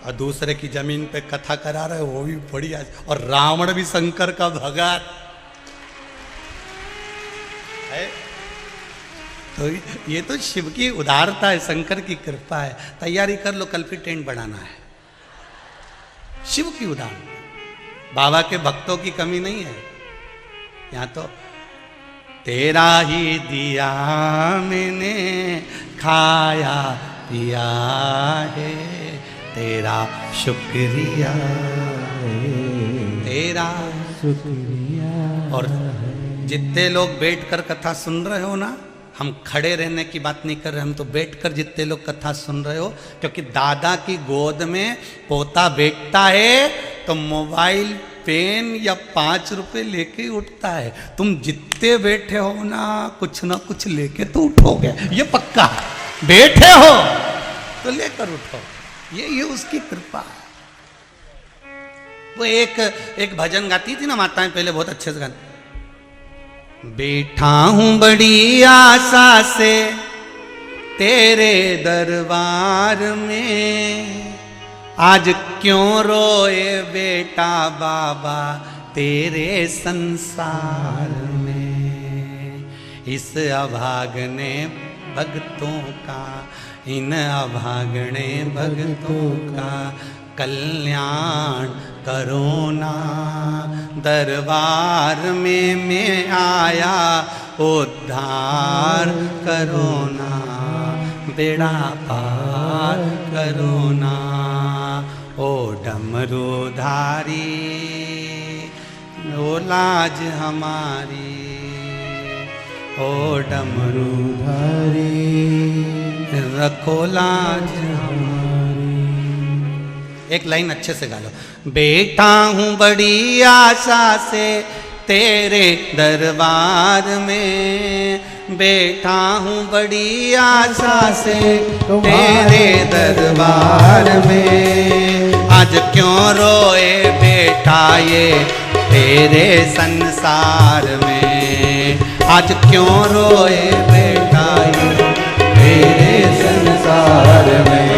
और दूसरे की जमीन पे कथा करा रहे, वो भी बढ़िया। और रावण भी शंकर का भगत है। तो ये तो शिव की उदारता है, शंकर की कृपा है। तैयारी कर लो, कल फिर टेंट बढ़ाना है। शिव की उदारता, बाबा के भक्तों की कमी नहीं है यहां तो। तेरा ही दिया मैंने खाया पिया है, तेरा शुक्रिया तेरा शुक्रिया। और जितने लोग बैठकर कथा सुन रहे हो ना, हम खड़े रहने की बात नहीं कर रहे, हम तो बैठकर जितने लोग कथा सुन रहे हो, क्योंकि दादा की गोद में पोता बैठता है तो मोबाइल, पेन या 5 रुपए लेके उठता है। तुम जितने बैठे हो ना कुछ लेके तो उठोगे, ये पक्का। बैठे हो तो लेकर उठो, ये उसकी कृपा है। वो एक भजन गाती थी ना माताएं पहले, बहुत अच्छे से गाती। बैठा हूं बड़ी आशा से तेरे दरबार में, आज क्यों रोए बेटा बाबा तेरे संसार में। इस अभागने भक्तों का, इन अभागने भक्तों का कल्याण करो ना। दरबार में मैं आया उद्धार करो ना, बेड़ा पार करो ना। ओ डमरूधारी ओ लाज हमारी, ओ डमरूधारी रखो लाज हमारी। एक लाइन अच्छे से गा लो। बैठा हूँ बड़ी आशा से तेरे दरबार में, बैठा हूँ बड़ी आशा से तेरे दरबार में। आज क्यों रोए बेटा ये तेरे संसार में, आज क्यों रोए बेटा ये तेरे संसार में।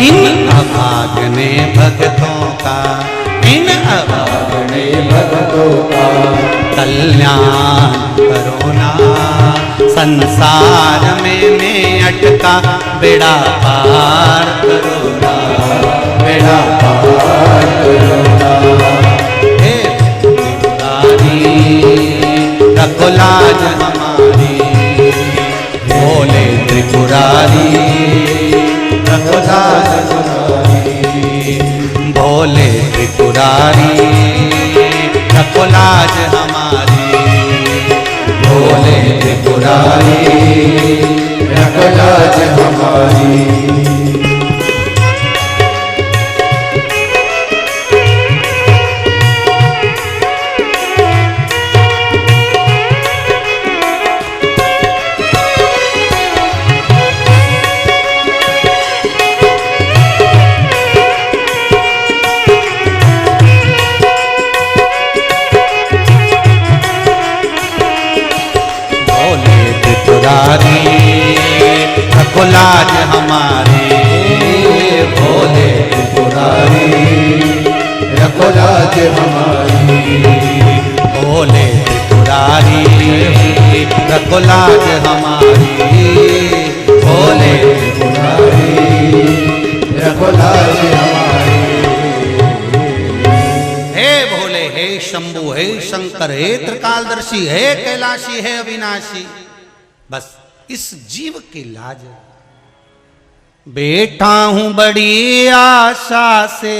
इन अभागने भक्तों का, इन अभागने भक्तों का कल्याण करो ना। संसार में मैं अटका बेड़ा पार करो ना, बेड़ा पार करो ना। हे त्रिपुरारी रखो लाज हमारी, भोले त्रिपुरारी रखो लाज हमारी, भोले त्रिपुरारी रखो लाज हमारी, भोले त्रिपुरारी रखो लाज हमारी। रखो लाज हमारी, भोले त्रिपुरारी रखो लाज हमारी, भोले त्रिपुरारी रखो लाज हमारी, भोले त्रिपुरारी रखो लाज हमारी। हे भोले, हे शंभु, हे शंकर, हे त्रिकालदर्शी, हे कैलाशी, हे अविनाशी, बस इस जीव की लाज। बैठा हूं बड़ी आशा से,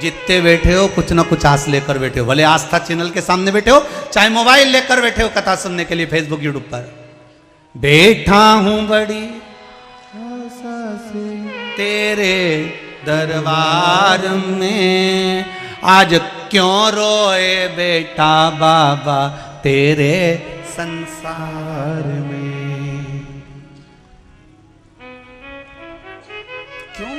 जितने बैठे हो कुछ ना कुछ आस लेकर बैठे हो, भले आस्था चैनल के सामने बैठे हो, चाहे मोबाइल लेकर बैठे हो कथा सुनने के लिए फेसबुक यूट्यूब पर। बैठा हूं बड़ी आशा से तेरे दरबार में, आज क्यों रोए बेटा बाबा तेरे संसार में। क्यों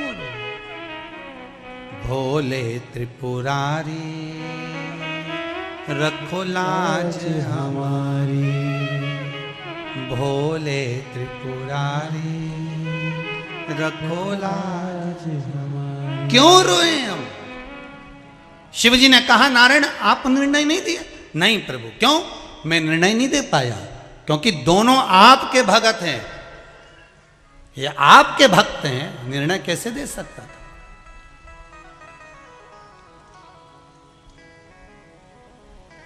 भोले त्रिपुरारी रखो लाज हमारी, भोले त्रिपुरारी रखो लाज हमारी। क्यों रोए हम? शिव जी ने कहा नारायण आप निर्णय नहीं दिया। नहीं प्रभु, क्यों? मैं निर्णय नहीं दे पाया क्योंकि दोनों आपके भगत हैं, ये आपके भक्त हैं, निर्णय कैसे दे सकता था?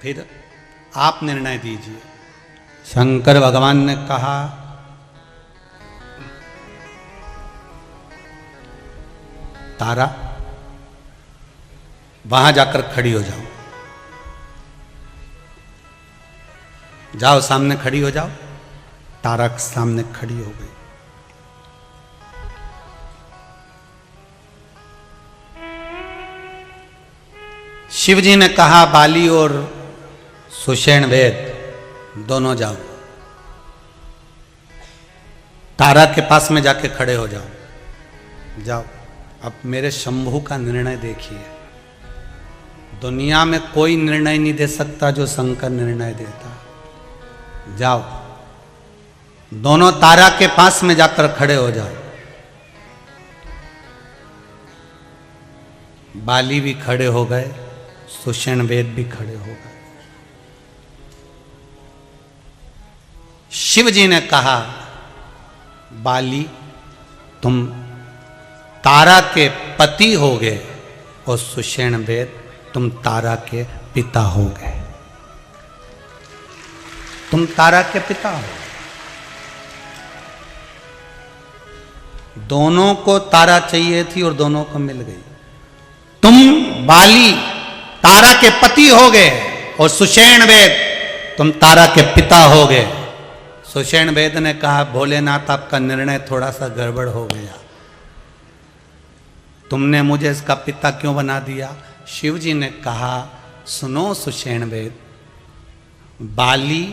फिर आप निर्णय दीजिए। शंकर भगवान ने कहा तारा वहां जाकर खड़ी हो जाओ, जाओ सामने खड़ी हो जाओ। तारा सामने खड़ी हो गई। शिव जी ने कहा बाली और सुषेण वेद दोनों जाओ, तारा के पास में जाके खड़े हो जाओ। जाओ अब मेरे शंभू का निर्णय देखिए। दुनिया में कोई निर्णय नहीं दे सकता जो शंकर निर्णय देता। जाओ दोनों तारा के पास में जाकर खड़े हो जाओ। बाली भी खड़े हो गए, सुषेण वेद भी खड़े हो गए। शिव जी ने कहा, बाली तुम तारा के पति हो गए और सुषेण वेद तुम तारा के पिता हो गए। तुम तारा के पिता हो। दोनों को तारा चाहिए थी और दोनों को मिल गई। तुम बाली तारा के पति हो गए और सुषेण वेद तुम तारा के पिता हो गए। सुषेण वेद ने कहा, भोलेनाथ आपका निर्णय थोड़ा सा गड़बड़ हो गया, तुमने मुझे इसका पिता क्यों बना दिया? शिव जी ने कहा, सुनो सुषेण वेद, बाली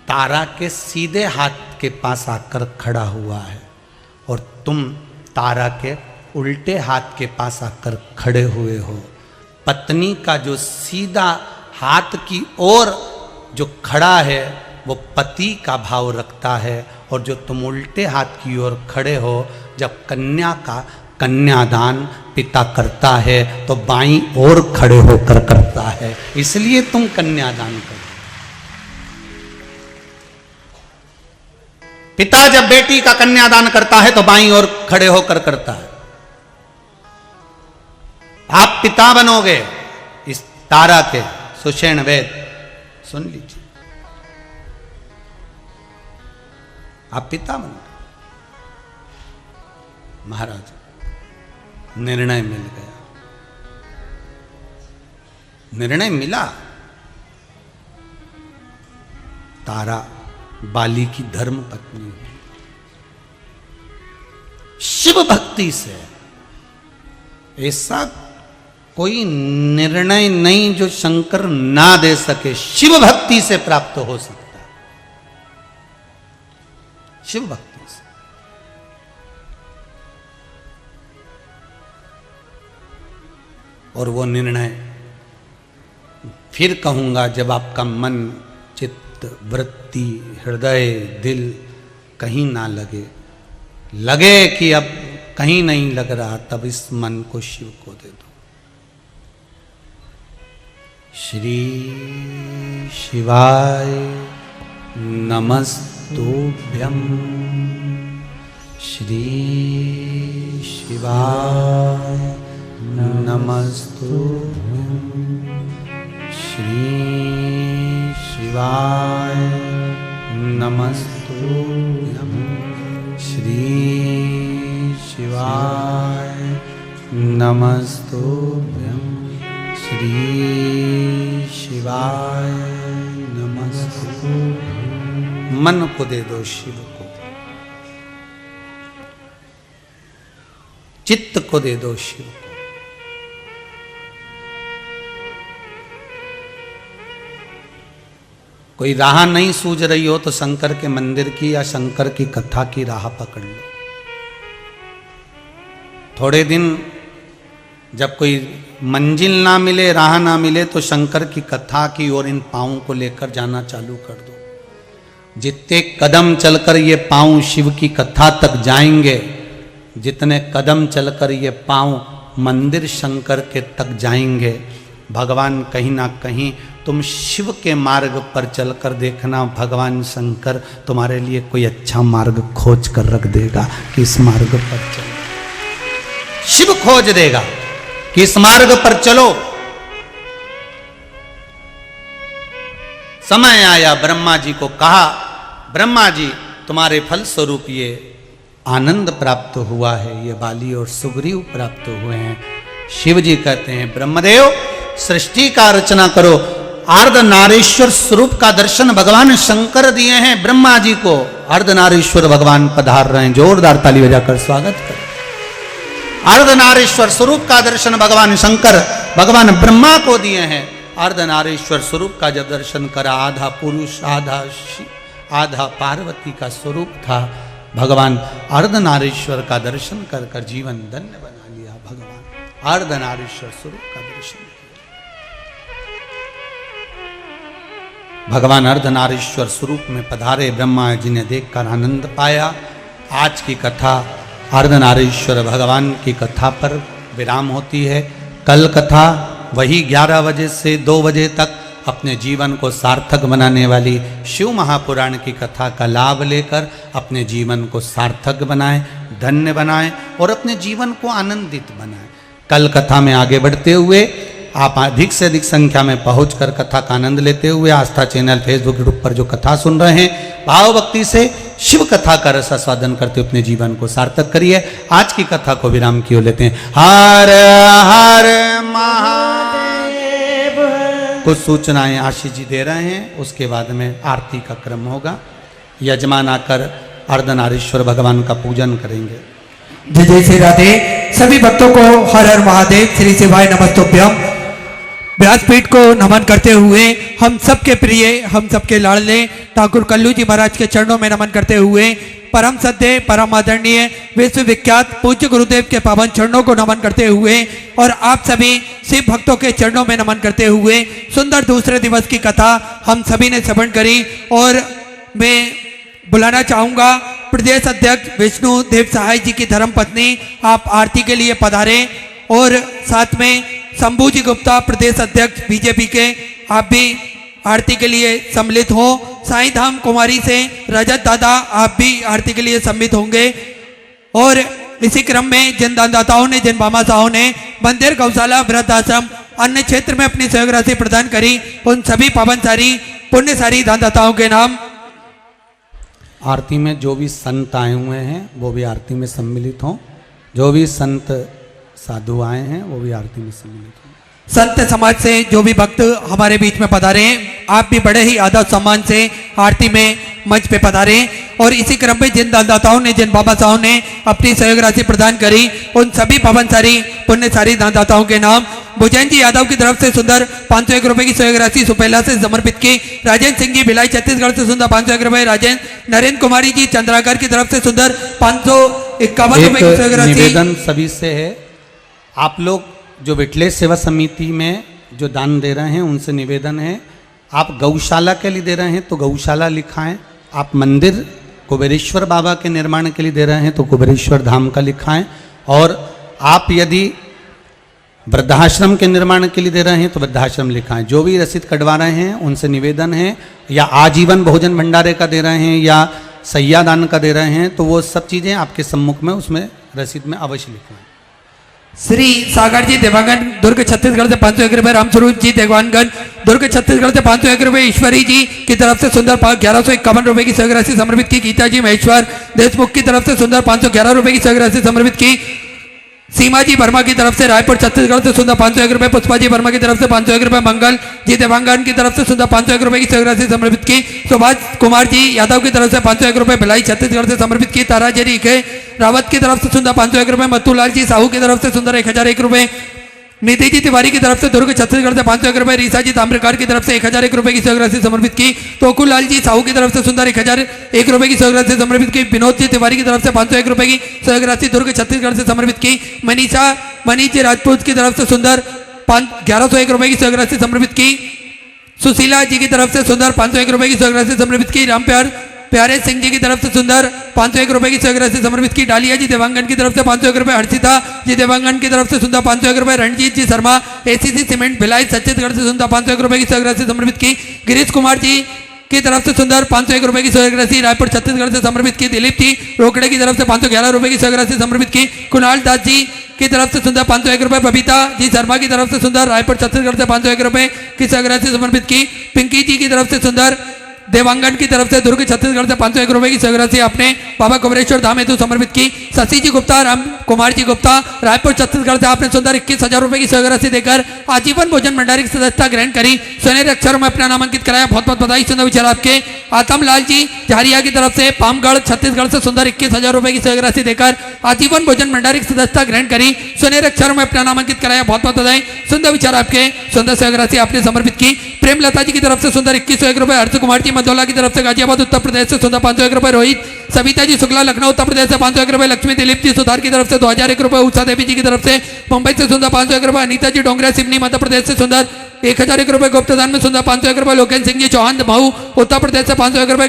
तारा के सीधे हाथ के पास आकर खड़ा हुआ है और तुम तारा के उल्टे हाथ के पास आकर खड़े हुए हो। पत्नी का जो सीधा हाथ की ओर जो खड़ा है वो पति का भाव रखता है, और जो तुम उल्टे हाथ की ओर खड़े हो, जब कन्या का कन्यादान पिता करता है तो बाईं ओर खड़े होकर करता है, इसलिए तुम कन्यादान करो। पिता जब बेटी का कन्यादान करता है तो बाईं ओर खड़े होकर करता है। आप पिता बनोगे इस तारा के, सुषेण वेद सुन लीजिए, आप पिता बनोगे। महाराज निर्णय मिल गया, निर्णय मिला। तारा बाली की धर्म पत्नी हुई। शिव भक्ति से ऐसा कोई निर्णय नहीं जो शंकर ना दे सके, शिव भक्ति से प्राप्त हो सकता है। शिव भक्ति से। और वो निर्णय फिर कहूंगा, जब आपका मन, चित्त, वृत्ति, हृदय, दिल कहीं ना लगे, लगे कि अब कहीं नहीं लग रहा, तब इस मन को शिव को दे दो। श्री शिवाय नमस्तुभ्यं, श्री शिवाय नमस्तुभ्यं, श्री शिवाय नमस्तुभ्यं, श्री शिवाय नमस्तुभ्यं, श्री शिवाय नमस्तुभ्यं। मन को दे दो शिव को, चित्त को दे दो शिव को। कोई राह नहीं सूझ रही हो तो शंकर के मंदिर की या शंकर की कथा की राह पकड़ लो। थोड़े दिन जब कोई मंजिल ना मिले, राह ना मिले, तो शंकर की कथा की ओर इन पाँवों को लेकर जाना चालू कर दो। जितने कदम चलकर ये पाँव शिव की कथा तक जाएंगे, जितने कदम चलकर ये पाँव मंदिर शंकर के तक जाएंगे, भगवान कहीं ना कहीं तुम शिव के मार्ग पर चलकर देखना, भगवान शंकर तुम्हारे लिए कोई अच्छा मार्ग खोज कर रख देगा कि इस मार्ग पर चलो। शिव खोज देगा कि इस मार्ग पर चलो। समय आया, ब्रह्मा जी को कहा, ब्रह्मा जी तुम्हारे फल स्वरूप ये आनंद प्राप्त हुआ है, ये बाली और सुग्रीव प्राप्त हुए हैं। शिव जी कहते हैं, ब्रह्मदेव सृष्टि का रचना करो। अर्धनारीश्वर स्वरूप का दर्शन भगवान शंकर दिए हैं ब्रह्मा जी को। अर्धनारीश्वर भगवान पधार रहे हैं, जोरदार ताली बजाकर स्वागत करें। अर्धनारीश्वर स्वरूप का दर्शन भगवान शंकर भगवान ब्रह्मा को दिए हैं। अर्धनारीश्वर स्वरूप का जब दर्शन करा, आधा पुरुष आधा पार्वती का स्वरूप था। भगवान अर्धनारीश्वर का दर्शन कर कर जीवन धन्य बना लिया। भगवान अर्धनारीश्वर स्वरूप का दर्शन किया। भगवान अर्धनारीश्वर स्वरूप में पधारे, ब्रह्मा जी ने देखकर आनंद पाया। आज की कथा अर्धनारीश्वर भगवान की कथा पर विराम होती है। कल कथा वही 11 बजे से 2 बजे तक अपने जीवन को सार्थक बनाने वाली शिव महापुराण की कथा का लाभ लेकर अपने जीवन को सार्थक बनाएं, धन्य बनाएं और अपने जीवन को आनंदित बनाएं। कल कथा में आगे बढ़ते हुए आप अधिक से अधिक संख्या में पहुंचकर कथा का आनंद लेते हुए आस्था चैनल फेसबुक ग्रुप पर जो कथा सुन रहे हैं, भाव भक्ति से शिव कथा का रस आस्वादन करते हुए अपने जीवन को सार्थक करिए। आज की कथा को विराम की ओर लेते हैं। हर हर महादेव। कुछ सूचनाएं आशीष जी दे रहे हैं, उसके बाद में आरती का क्रम होगा। यजमान आकर अर्धनारीश्वर भगवान का पूजन करेंगे। जय जय श्री राधे। सभी भक्तों को हर हर महादेव श्री शिवाय नमस्तुभ्यम। व्यासपीठ को नमन करते हुए हम सबके प्रिय, हम सबके लाडले ठाकुर कल्लू जी महाराज के चरणों में नमन करते हुए परम सत्य, परम आदरणीय, विश्वविख्यात पूज्य गुरुदेव के पावन चरणों को नमन करते हुए और आप सभी शिव भक्तों के चरणों में नमन करते हुए सुंदर दूसरे दिवस की कथा हम सभी ने श्रवण करी। और मैं बुलाना चाहूंगा प्रदेश अध्यक्ष विष्णु देव सहाय जी की धर्मपत्नी, आप आरती के लिए पधारे। और साथ में शंभू जी गुप्ता प्रदेश अध्यक्ष बीजेपी के, आप भी आरती के लिए सम्मिलित हो। साईं धाम कुमारी से रजत दादा, आप भी आरती के लिए सम्मिलित होंगे। और इसी क्रम में जिन दानदाताओं ने, जिन भामाशाहों ने मंदिर, गौशाला, वृद्धाश्रम, अन्य क्षेत्र में अपनी सहयोग राशि प्रदान करी, उन सभी पावनसारी पुण्यसारी दानदाताओं के नाम। आरती में जो भी संत आए हुए हैं वो भी आरती में सम्मिलित हों। जो भी संत साधु आए हैं वो भी आरती में सम्मिलित हों। संत समाज से जो भी भक्त हमारे बीच में पधारे हैं, आप भी बड़े ही आदर सम्मान से आरती में मंच पे पधारे। और इसी क्रम में जिन दानदाताओं ने, जिन बाबासाहों ने अपनी सहयोग राशि प्रदान करी, उन सभी पावनसारी पुण्यसारी दानदाताओं के नाम। भुजन जी यादव की तरफ से सुंदर 501 रुपए की सहयोग राशि सुपेला से समर्पित की। राजेंद्र सिंह जी भिलाई छत्तीसगढ़ से सुंदर 501 रुपए। राजेंद्र नरेंद्र कुमारी जी चंद्रागर की तरफ से सुंदर 551 रुपए की सहयोग राशि। निवेदन सभी से है, आप लोग जो विठलेश सेवा समिति में जो दान दे रहे हैं उनसे निवेदन है, आप गौशाला के लिए दे रहे हैं तो गौशाला लिखाएं। आप मंदिर कुबेरेश्वर बाबा के निर्माण के लिए दे रहे हैं तो कुबेरेश्वर धाम का लिखाएं। और आप यदि वृद्धाश्रम के निर्माण के लिए दे रहे हैं तो वृद्धाश्रम लिखाएं। जो भी रसीद कटवा रहे हैं उनसे निवेदन है, या आजीवन भोजन भंडारे का दे रहे हैं या सैया दान का दे रहे हैं, तो वो सब चीज़ें आपके सम्मुख में उसमें रसीद में अवश्य लिखवाएं। श्री सागर जी देवांगन दुर्ग छत्तीसगढ़ से 501 रुपए। रामस्वरूप जी देवांगन दुर्ग छत्तीसगढ़ से 501 रुपए। ईश्वरी जी की तरफ से सुंदर 1151 रुपए की सहयोग राशि समर्पित की। गीता जी महेश्वर देशमुख की तरफ से सुंदर 511 रुपए की सहयोग राशि समर्पित की। सीमा जी वर्मा की तरफ से रायपुर छत्तीसगढ़ से सुंदर 501 रुपए। पुष्पा जी वर्मा की तरफ से 501 रुपए। मंगल जी देवांगन की तरफ से सुंदर 501 रुपए की सहयोग राशि समर्पित की। सुभाष कुमार जी यादव की तरफ से 501 रुपए भिलाई छत्तीसगढ़ से समर्पित की। तारा जरी के रावत की तरफ से सुंदर 501 रुपए। मत्तूलाल जी साहू की तरफ से सुंदर 1001 रुपए। नीति जी तिवारी की तरफ से दुर्ग छत्तीसगढ़ से 501 रुपए। रीसा जी ताम्रकार की तरफ से 1001 रुपए की सहयोग राशि समर्पित की। तोकुलाल जी साहू की तरफ से सुंदर 1001 रुपए की सहयोग राशि समर्पित की। विनोद जी तिवारी की तरफ से 501 रुपए की सहयोग राशि दुर्ग छत्तीसगढ़ से समर्पित की। मनीष जी राजपूत की तरफ से सुंदर 1101 रुपए की सहयोग राशि समर्पित की। सुशीला जी की तरफ से सुंदर 501 रुपए की सहयोग राशि समर्पित की। प्यारे सिंह जी की तरफ से सुंदर 501 रुपए की सहयोग राशि समर्पित की। डालिया जी देवांगन की तरफ से 501 रुपए। हर्षिता जी देवांगन की तरफ से सुंदर 501 रुपए। रणजीत जी शर्मा एसीसी सीमेंट भिलाई छत्तीसगढ़ से सुंदर 501 रुपए की सहयोग राशि समर्पित की। गिरीश कुमार जी की तरफ से सुंदर 501 रुपए की सहयोग राशि रायपुर छत्तीसगढ़ से समर्पित की। दिलीप जी रोकड़े की तरफ से 511 रुपए की सहयोग राशि समर्पित की। कुणाल दास जी की तरफ से सुंदर 501 रुपए। बबीता जी शर्मा की तरफ से सुंदर रायपुर छत्तीसगढ़ से 501 रुपए की सहयोग राशि समर्पित की। पिंकी जी की तरफ से सुंदर देवांगन की तरफ से दुर्ग छत्तीसगढ़ से 501 रुपए की सहयोग राशि आपने बाबा कुबेरेश्वर धाम हेतु समर्पित की। शशि जी गुप्ता, राम कुमार जी गुप्ता रायपुर छत्तीसगढ़ से आपने सुंदर 21,000 रुपए की सहयोग राशि देकर आजीवन भोजन भंडारी की सदस्यता ग्रहण करी। सुनहरे अक्षरों में अपना नामांकित कराया। बहुत बहुत बधाई। सुंदर विचार आपके। आतमलाल जी झारिया की तरफ से पामगढ़ छत्तीसगढ़ से सुंदर 21,000 रुपए की सहयोग राशि देकर आजीवन भोजन भंडारी की सदस्यता ग्रहण करी। सुनहरे अक्षरों में अपना नामांकित कराया। बहुत बहुत बधाई। सुंदर विचार आपके। सुंदर सहयोग राशि आपने समर्पित की। प्रेमलता जी की तरफ से सुंदर 2101 रुपए। हर्ष कुमार जी मधौला की तरफ से गाजियाबाद उत्तर प्रदेश से सुंदर 501 रुपए। रोहित सविता जी शुक्ला लखनऊ उत्तर प्रदेश से 501 रुपए। लक्ष्मी दिलीप जी सुधार की तरफ से 2001 रुपए। उषा देवी जी की तरफ से मुंबई से सुंदर 501 रुपए। अनीता जी डोंगरा सिवनी मध्य प्रदेश से सुंदर 1001 रुपए। गुप्तदान में सुंदर 501 रुपए। लोकेश सिंह जी चौहान महू उत्तर प्रदेश से 501 रुपए।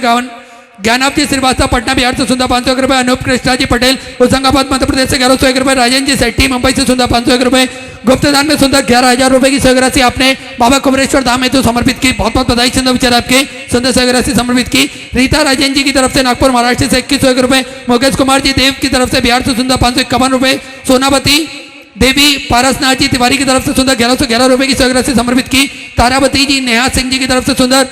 ज्ञानाब जी श्रीवास्तव पटना बिहार से सुंदर 501 रुपए। अनूप कृष्णा जी पटेल होशंगाबाद मध्य प्रदेश से 1101 रुपए। राजेंद्र जी सेट्टी मुंबई से सुंदर 501 रुपए। गुप्त दान में सुंदर 11,000 रुपए की सहयोग राशि आपने बाबा कुमरेश्वर धाम हेतु समर्पित की। बहुत बहुत बधाई चंदा विचार आपके सुंदर सहयोग राशि समर्पित की। रीता राजन जी की तरफ से नागपुर महाराष्ट्र से 21 रुपए। मुकेश कुमार जी देव की तरफ से बिहार से सुंदर 551 रुपए। सोनावती देवी पारसनाथ जी तिवारी की तरफ से सुंदर 1111 रुपए की सहयोग राशि समर्पित की। तारावती जी नेहा सिंह जी की तरफ से सुंदर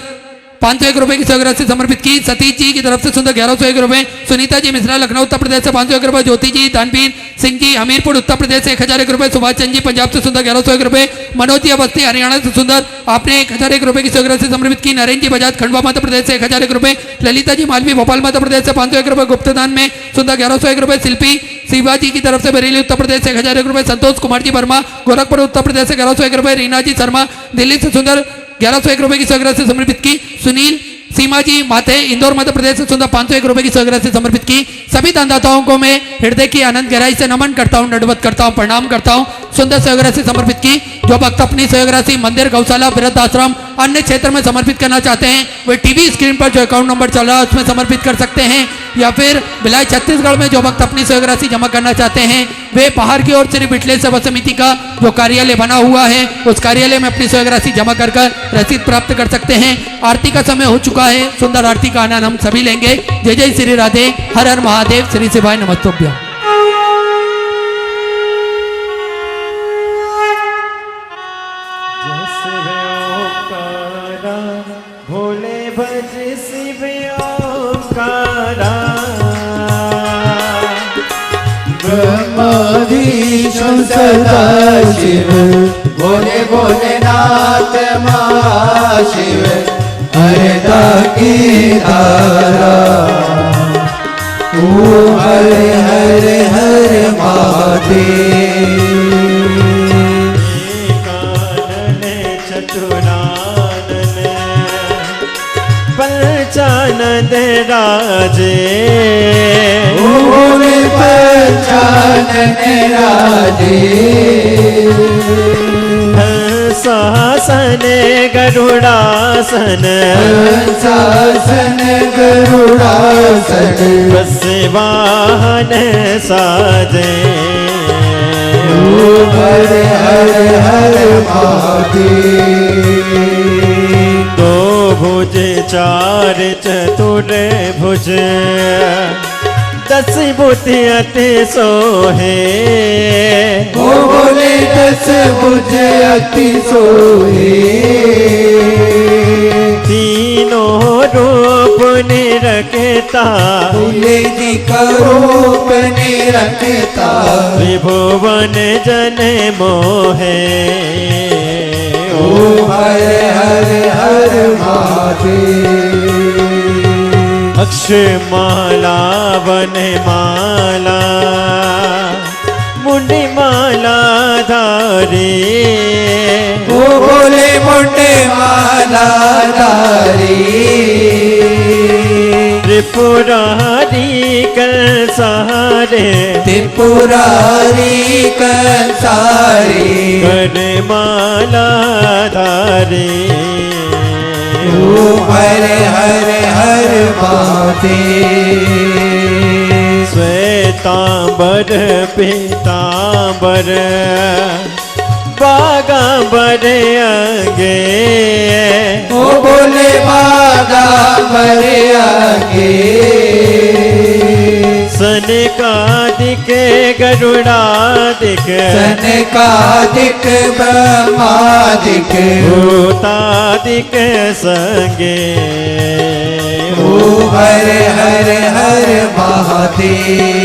501 रुपए की सहयोग राशि समर्पित की। सतीश जी की तरफ से सुंदर 1101 रुपए। सुनीता जी मिश्रा लखनऊ उत्तर प्रदेश से 501 रुपए। ज्योति जी दानवीर सिंह जी हमीरपुर उत्तर प्रदेश से 1001 रुपए। सुभाष चंद जी पंजाब से सुंदर 1101 रुपए। मनोज जी अवस्थी हरियाणा से सुंदर आपने 1001 रुपए की सहयोग राशि समर्पित की। नरेंद्र जी बजाज खंडवा मध्य प्रदेश से 1001 रुपए। ललिता जी मालवी भोपाल मध्य प्रदेश से 501 रुपए गुप्त दान में सुंदर 1101 रुपए। शिल्पी शिवाजी की तरफ से बरेली उत्तर प्रदेश से 1001 रुपए। संतोष कुमार जी वर्मा गोरखपुर उत्तर प्रदेश से 1101 रुपए। रीना जी शर्मा दिल्ली से सुंदर 1101 रुपए की सहयोग राशि समर्पित की। सुनील सीमा जी माथे इंदौर मध्य प्रदेश से सुंदर 501 रुपए की सहयोग राशि समर्पित की। सभी दानदाताओं को मैं हृदय की आनंद गहराई से नमन करता हूं, दंडवत करता हूं, प्रणाम करता हूं। सुंदर सहयोग राशि समर्पित की। जो भक्त अपनी सहयोग राशि मंदिर गौशाला वृद्ध आश्रम अन्य क्षेत्र में समर्पित करना चाहते हैं वे टीवी स्क्रीन पर जो अकाउंट नंबर चल रहा है उसमें समर्पित कर सकते हैं, या फिर भिलाई छत्तीसगढ़ में जो भक्त अपनी सहयोग राशि जमा करना चाहते हैं वे पहाड़ की ओर श्री बिटले सेवा समिति का जो कार्यालय बना हुआ है उस कार्यालय में अपनी सहयोग राशि जमा कर रसीद प्राप्त कर सकते हैं। आरती का समय हो चुका है। सुंदर आरती का आनंद हम सभी लेंगे। जय जय श्री राधे, हर हर महादेव, श्री शिवाय नमस्तुभ्यं। भोले भज शिव ओंकारा ब्रह्माधीश सदा शिव भोले भोलेनाथ महाशिव हरदा की धारा ओ हर हर हर महादेव। पंचानंद राजे ओ भोले पंचानन राजे हंसासन गरुड़ासन हंसासन गरुड़ासन बस वाहन साजे ओ हर हर हर महादेव। दो भुज चार चतुर भुज 10 बुद्धि अति सोहे ओ भोले 10 बुझ अति सोहे तीनों रूप निरखता भोले जी का रूप निरखता त्रिभुवन जन मोहे ओ हर हर हर महादेव। अक्षमाला वन माला मुंडी माला धारी ओ भोले मुंडे माला धारी त्रिपुरारी कर सहारे त्रिपुरारी कंसारी कर माला धारी ओ हर हर हर महादेव। श्वेतांबर पीतांबर बागांबर अंगे ओ बोले बागा मरे आगे सनकादिक गरुड़ादिक सनकादिक ब्रह्मादिक भूतादिक संगे ओ हर हर हर महादेव।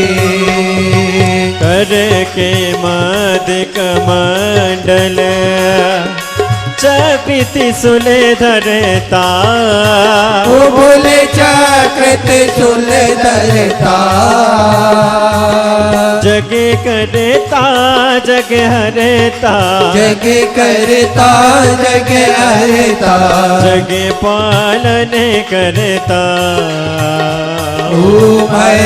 कर के मदिक मंडल चपिति सुले धरता ओ बोले चकृत सुल धरता जग करता जग हरता जग करता जग हरता जग पालन करता ओ हर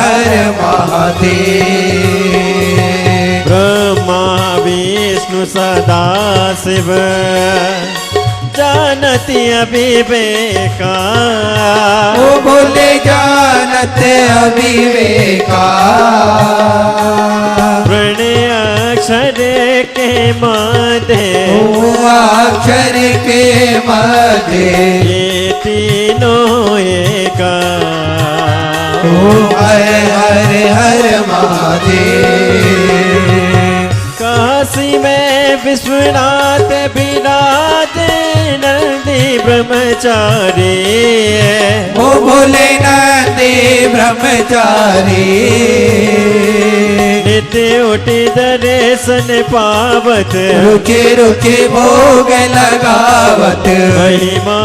हर महादेव। ब्रह्मा विष्णु सदा शिव जानती अविवेका वो बोले जानत अविवेका प्रणय अक्षर के मध्य वो अक्षर के मध्य ये तीनों एका ओ हर हर हर महादेव काशी में विश्वनाथ विराजे नंदी ब्रह्मचारी वो बोले नंदी ब्रह्मचारी नित्य उठी दर्शन पावत रुचि रुचि भोग लगावत महिमा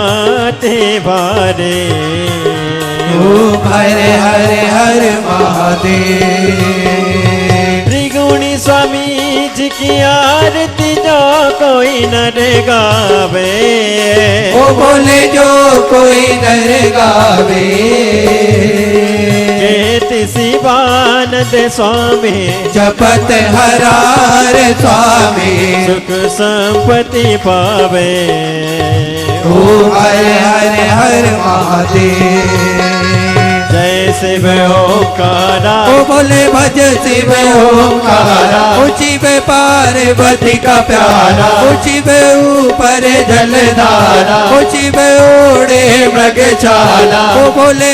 ते बारे ओम हर हर हर महादेव त्रिगुणी स्वामी जी की आरती जो कोई नर गावे वो बोले जो कोई नर गावे कहते शिवानंद स्वामी जपत हरार स्वामी सुख संपत्ति पावे ओम हर हर हर महादेव जय शिव ओंकारा वो बोले भज शिव ओंकारा ऊंची पे पार्वती का प्यारा ऊंची पे ऊपर जलधारा ऊंची पे ओढ़े मृगशाला वो बोले